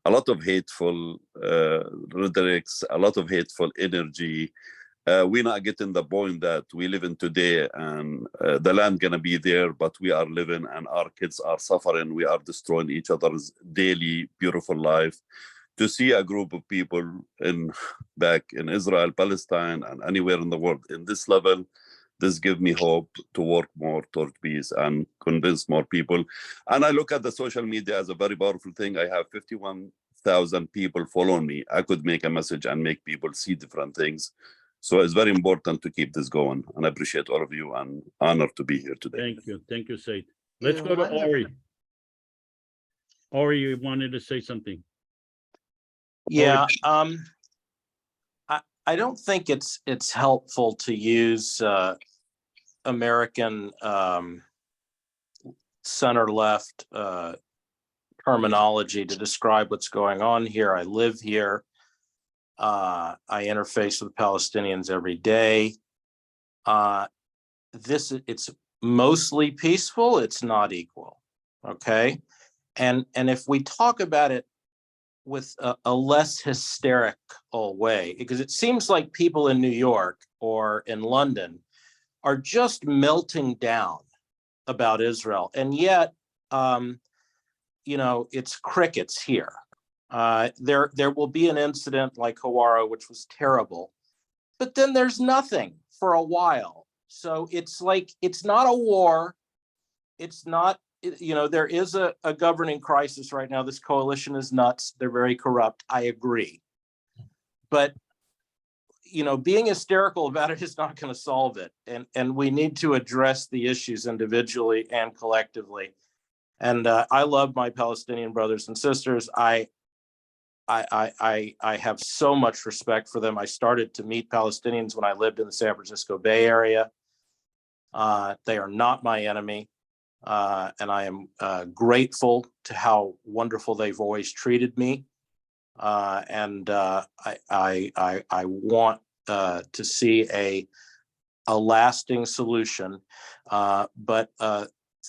A lot of hateful rhetorics, a lot of hateful energy. We're not getting the point that we live in today, and the land gonna be there, but we are living and our kids are suffering. We are destroying each other's daily beautiful life. To see a group of people back in Israel, Palestine, and anywhere in the world in this level, this gives me hope to work more toward peace and convince more people. And I look at the social media as a very powerful thing. I have 51,000 people following me. I could make a message and make people see different things. So it's very important to keep this going. And I appreciate all of you and honored to be here today. Thank you. Thank you, Said. Let's go to Ori. Ori, you wanted to say something. Yeah, I don't think it's helpful to use American center-left terminology to describe what's going on here. I live here. I interface with Palestinians every day. It's mostly peaceful. It's not equal. Okay, and if we talk about it with a less hysterical way, because it seems like people in New York or in London are just melting down about Israel. And yet, it's crickets here. There will be an incident like Hawara, which was terrible, but then there's nothing for a while. So it's like, it's not a war. It's not, there is a governing crisis right now. This coalition is nuts. They're very corrupt. I agree. But, being hysterical about it is not going to solve it. And we need to address the issues individually and collectively. And I love my Palestinian brothers and sisters. I have so much respect for them. I started to meet Palestinians when I lived in the San Francisco Bay Area. They are not my enemy. And I am grateful to how wonderful they've always treated me. And I want to see a lasting solution. But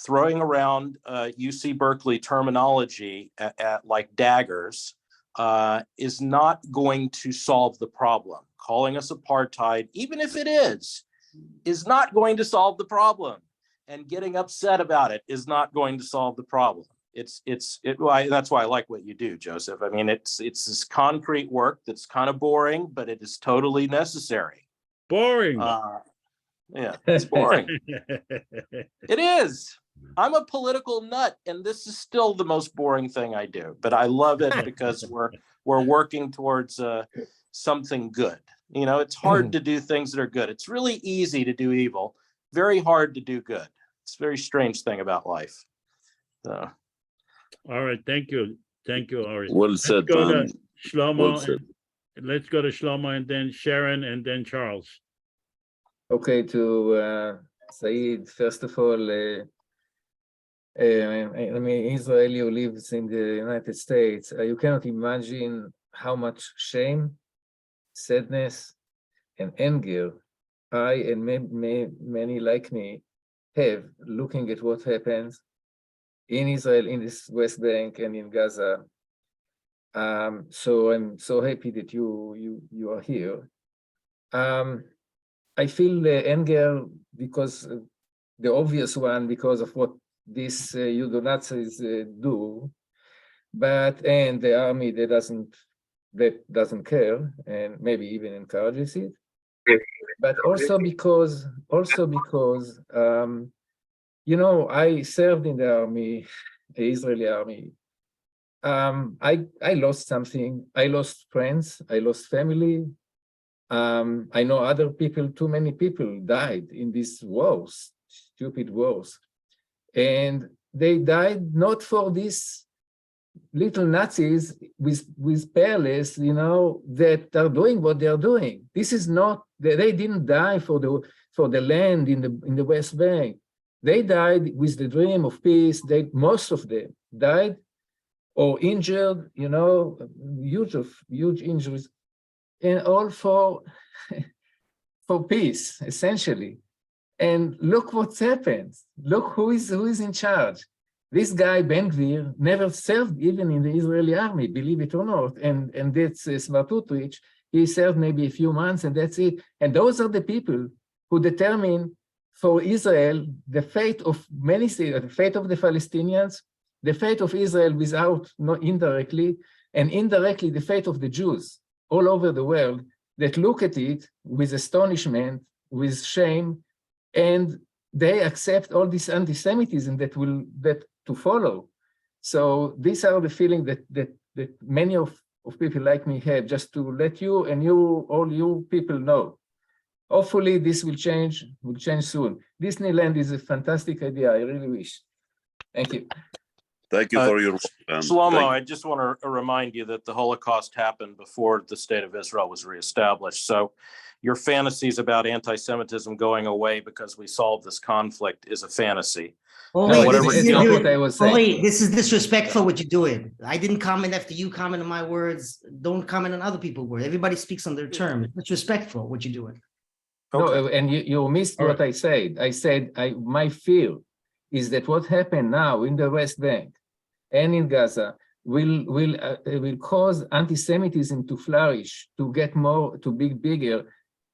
throwing around UC Berkeley terminology at like daggers is not going to solve the problem. Calling us apartheid, even if it is not going to solve the problem. And getting upset about it is not going to solve the problem. That's why I like what you do, Joseph. I mean, it's this concrete work that's kind of boring, but it is totally necessary. Boring. Yeah, it's boring. It is. I'm a political nut, and this is still the most boring thing I do. But I love it because we're working towards something good. You know, it's hard to do things that are good. It's really easy to do evil. Very hard to do good. It's a very strange thing about life. So. All right, thank you, Ari. Well said, Let's go man. to Shlomo. Well said. Let's go to Shlomo and then Sharon and then Charles. Okay, to Said, first of all, I mean, Israeli who lives in the United States, you cannot imagine how much shame, sadness, and anger I and many like me have looking at what happens in Israel, in this West Bank, and in Gaza. So I'm so happy that you are here. I feel anger because the obvious one, because of what these Nazis do, and the army that doesn't care and maybe even encourages it, but also because you know, I served in the army, the Israeli army. I lost something. I lost friends. I lost family. I know other people, too many people died in these wars, stupid wars. And they died not for these little Nazis with palace, you know, that are doing what they're doing. This is not, they didn't die for the land in the West Bank. They died with the dream of peace. Most of them died or injured, you know, huge injuries, and all for peace, essentially. And look what's happened. Look who is in charge. This guy, Ben Gvir, never served even in the Israeli army, believe it or not. And that's Smartutrich. He served maybe a few months, and that's it. And those are the people who determine for Israel the fate of many cities, the fate of the Palestinians, the fate of Israel without, not indirectly, and indirectly the fate of the Jews all over the world that look at it with astonishment, with shame, and they accept all this anti-Semitism that to follow. So these are the feelings that many of people like me have, just to let you and all you people know. Hopefully this will change soon. Disneyland is a fantastic idea. I really wish. Thank you. Thank you for your Shlomo, I just want to remind you that the Holocaust happened before the state of Israel was reestablished. So your fantasies about anti-Semitism going away because we solved this conflict is a fantasy. This is disrespectful what you're doing. I didn't comment after you comment on my words. Don't comment on other people's words. Everybody speaks on their terms. It's disrespectful what you're doing. Okay. No, and you missed what I said. I said my fear is that what happened now in the West Bank and in Gaza will cause anti-Semitism to flourish, to get more, to be bigger,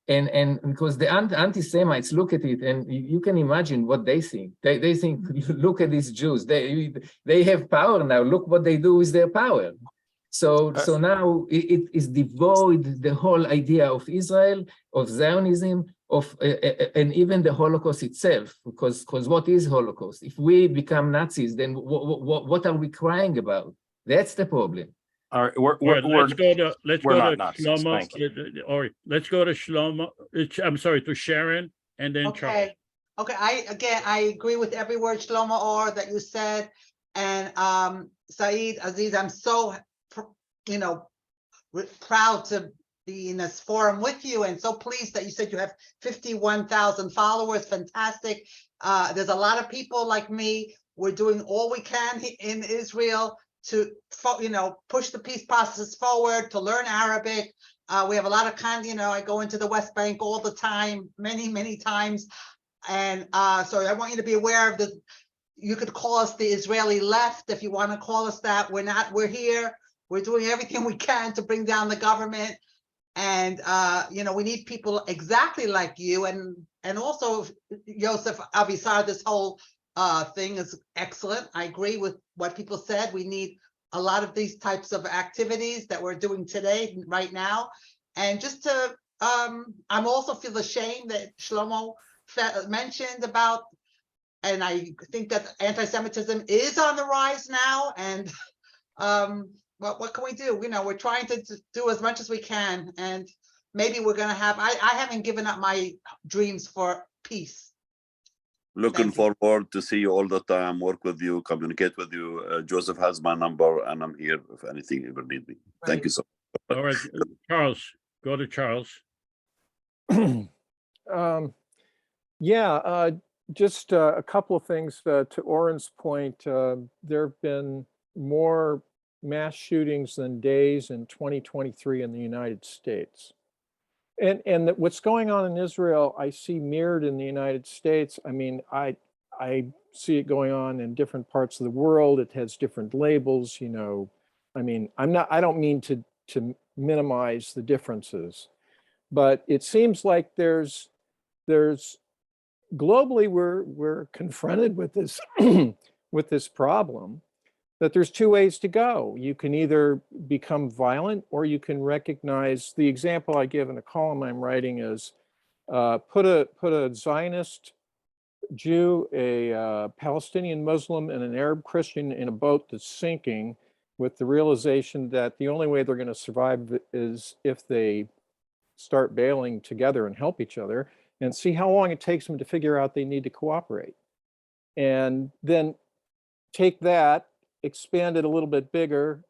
and because the anti-Semites look at it, and you can imagine what they think. They think, look at these Jews. They have power now. Look what they do with their power. So now it is devoid the whole idea of Israel, of Zionism, and even the Holocaust itself. Because what is Holocaust? If we become Nazis, then what are we crying about? That's the problem. All right, let's go to Shlomo. Or let's go to Shlomo. I'm sorry, to Sharon and then Charles. Okay. I agree with every word Shlomo or that you said, and Said, Aziz, I'm so proud to be in this forum with you, and so pleased that you said you have 51,000 followers. Fantastic. There's a lot of people like me. We're doing all we can in Israel to push the peace process forward, to learn Arabic. We have a lot of I go into the West Bank all the time, many times, and so I want you to be aware of the. You could call us the Israeli left if you want to call us that. We're not. We're here. We're doing everything we can to bring down the government. And, you know, we need people exactly like you. And also, Joseph Avisar, this whole thing is excellent. I agree with what people said. We need a lot of these types of activities that we're doing today, right now. And just to, I'm also feel ashamed that Shlomo mentioned about, and I think that anti-Semitism is on the rise now. And what can we do? You know, we're trying to do as much as we can, and maybe we're going to have, I haven't given up my dreams for peace. Looking forward to see you all the time, work with you, communicate with you. Joseph has my number, and I'm here if anything ever need me. Thank you so much. All right, Charles, go to Charles. Just a couple of things to Oren's point. There have been more mass shootings than days in 2023 in the United States. And what's going on in Israel, I see mirrored in the United States. I mean, I see it going on in different parts of the world. It has different labels, you know. I mean, I don't mean to minimize the differences, but it seems like there's globally we're confronted with this with this problem, that there's two ways to go. You can either become violent, or you can recognize. The example I give in the column I'm writing is put a Zionist Jew, a Palestinian Muslim, and an Arab Christian in a boat that's sinking, with the realization that the only way they're going to survive is if they start bailing together and help each other, and see how long it takes them to figure out they need to cooperate. And then take that, expand it a little bit bigger,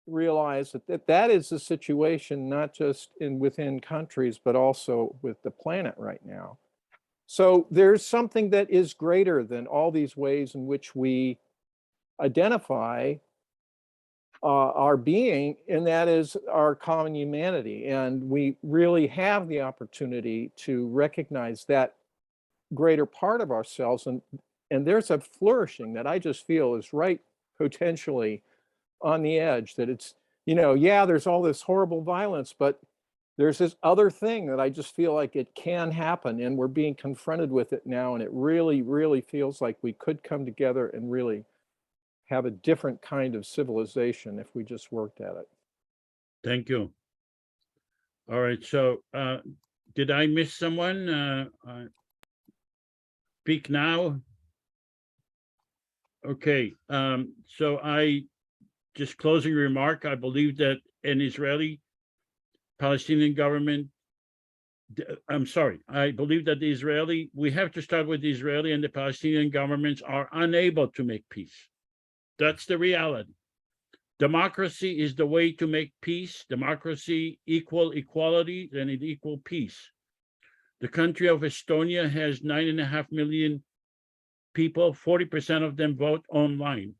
realize that is the situation, not just within countries, but also with the planet right now. So there's something that is greater than all these ways in which we identify our being, and that is our common humanity. And we really have the opportunity to recognize that greater part of ourselves. And there's a flourishing that I just feel is right potentially on the edge, that it's, you know, yeah, there's all this horrible violence, but there's this other thing that I just feel like it can happen, and we're being confronted with it now. And it really, really feels like we could come together and really have a different kind of civilization if we just worked at it. Thank you. All right, so did I miss someone? Speak now. Okay, so just closing remark, I believe that an Israeli Palestinian government, I'm sorry, I believe that we have to start with the Israeli and the Palestinian governments are unable to make peace. That's the reality. Democracy is the way to make peace. Democracy equal equality, then it equal peace. The country of Estonia has 9.5 million people, 40% of them vote online.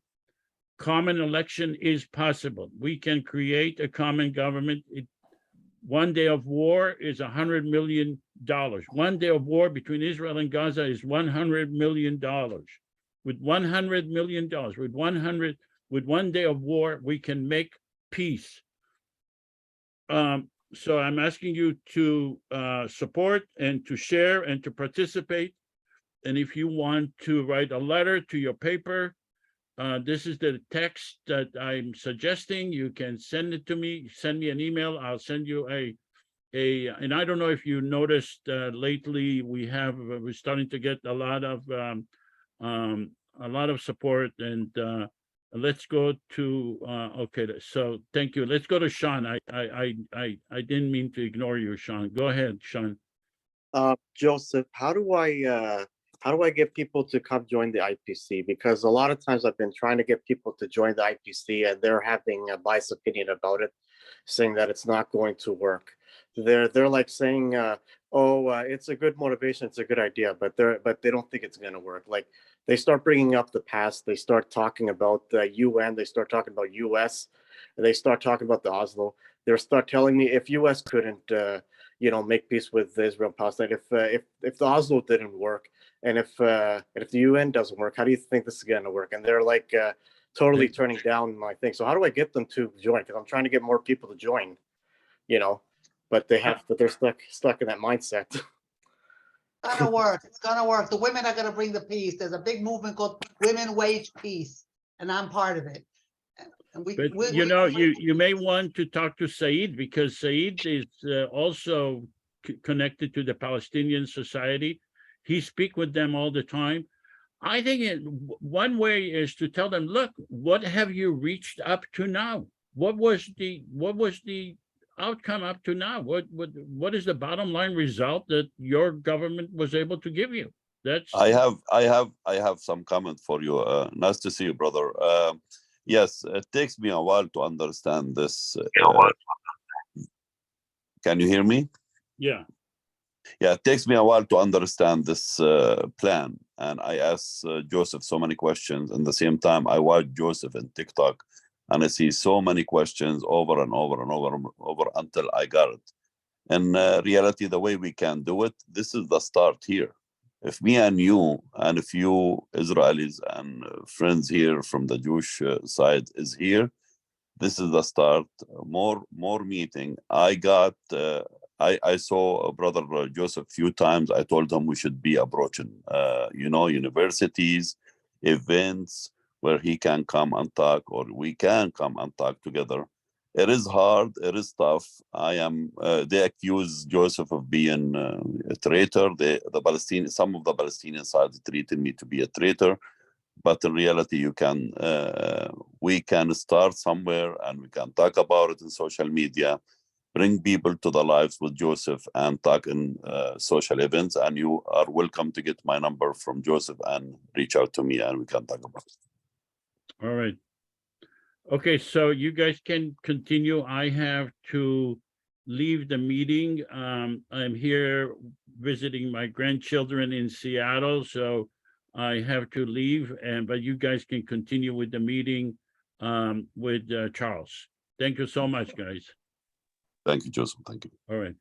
Common election is possible. We can create a common government. One day of war is $100 million. One day of war between Israel and Gaza is $100 million. With $100 million, with one day of war, we can make peace. So I'm asking you to support and to share and to participate. And if you want to write a letter to your paper, this is the text that I'm suggesting. You can send it to me, send me an email. I'll send you and I don't know if you noticed lately, we're starting to get a lot of support, and let's go to, okay, so thank you. Let's go to Sean. I didn't mean to ignore you, Sean. Go ahead, Sean. Joseph, how do I get people to come join the IPC? Because a lot of times I've been trying to get people to join the IPC, and they're having a biased opinion about it, saying that it's not going to work. They're like saying, it's a good motivation, it's a good idea, but they don't think it's going to work. Like, they start bringing up the past, they start talking about the UN, they start talking about US, and they start talking about the Oslo. They start telling me, if US couldn't make peace with Israel and Palestine, if the Oslo didn't work, and if the UN doesn't work, how do you think this is going to work? And they're like totally turning down my thing. So how do I get them to join? Because I'm trying to get more people to join, you know, but they're stuck in that mindset. It's gonna work. It's gonna work. The women are gonna bring the peace. There's a big movement called Women Wage Peace, and I'm part of it. And But you may want to talk to Said, because Said is also connected to the Palestinian Society. He speaks with them all the time. I think one way is to tell them, look, what have you reached up to now? What was the outcome up to now? What is the bottom line result that your government was able to give you? That's I have some comment for you. Nice to see you, brother. Yes, it takes me a while to understand this. Can you hear me? Yeah. Yeah, it takes me a while to understand this plan. And I asked Joseph so many questions. And at the same time, I watch Joseph in TikTok, and I see so many questions over and over and over until I got it. In reality, the way we can do it, this is the start here. If me and you and a few Israelis and friends here from the Jewish side is here, this is the start. More meeting. I saw Brother Joseph a few times. I told him we should be approaching, universities, events where he can come and talk, or we can come and talk together. It is hard. It is tough. They accuse Joseph of being a traitor. Some of the Palestinian side treated me to be a traitor. But in reality, we can start somewhere, and we can talk about it in social media, bring people to the lives with Joseph and talk in social events. And you are welcome to get my number from Joseph and reach out to me, and we can talk about it. all right. Okay, so you guys can continue. I have to leave the meeting. I'm here visiting my grandchildren in Seattle, so I have to leave, but you guys can continue with the meeting with Charles. Thank you so much, guys. Thank you, Joseph. Thank you. All right.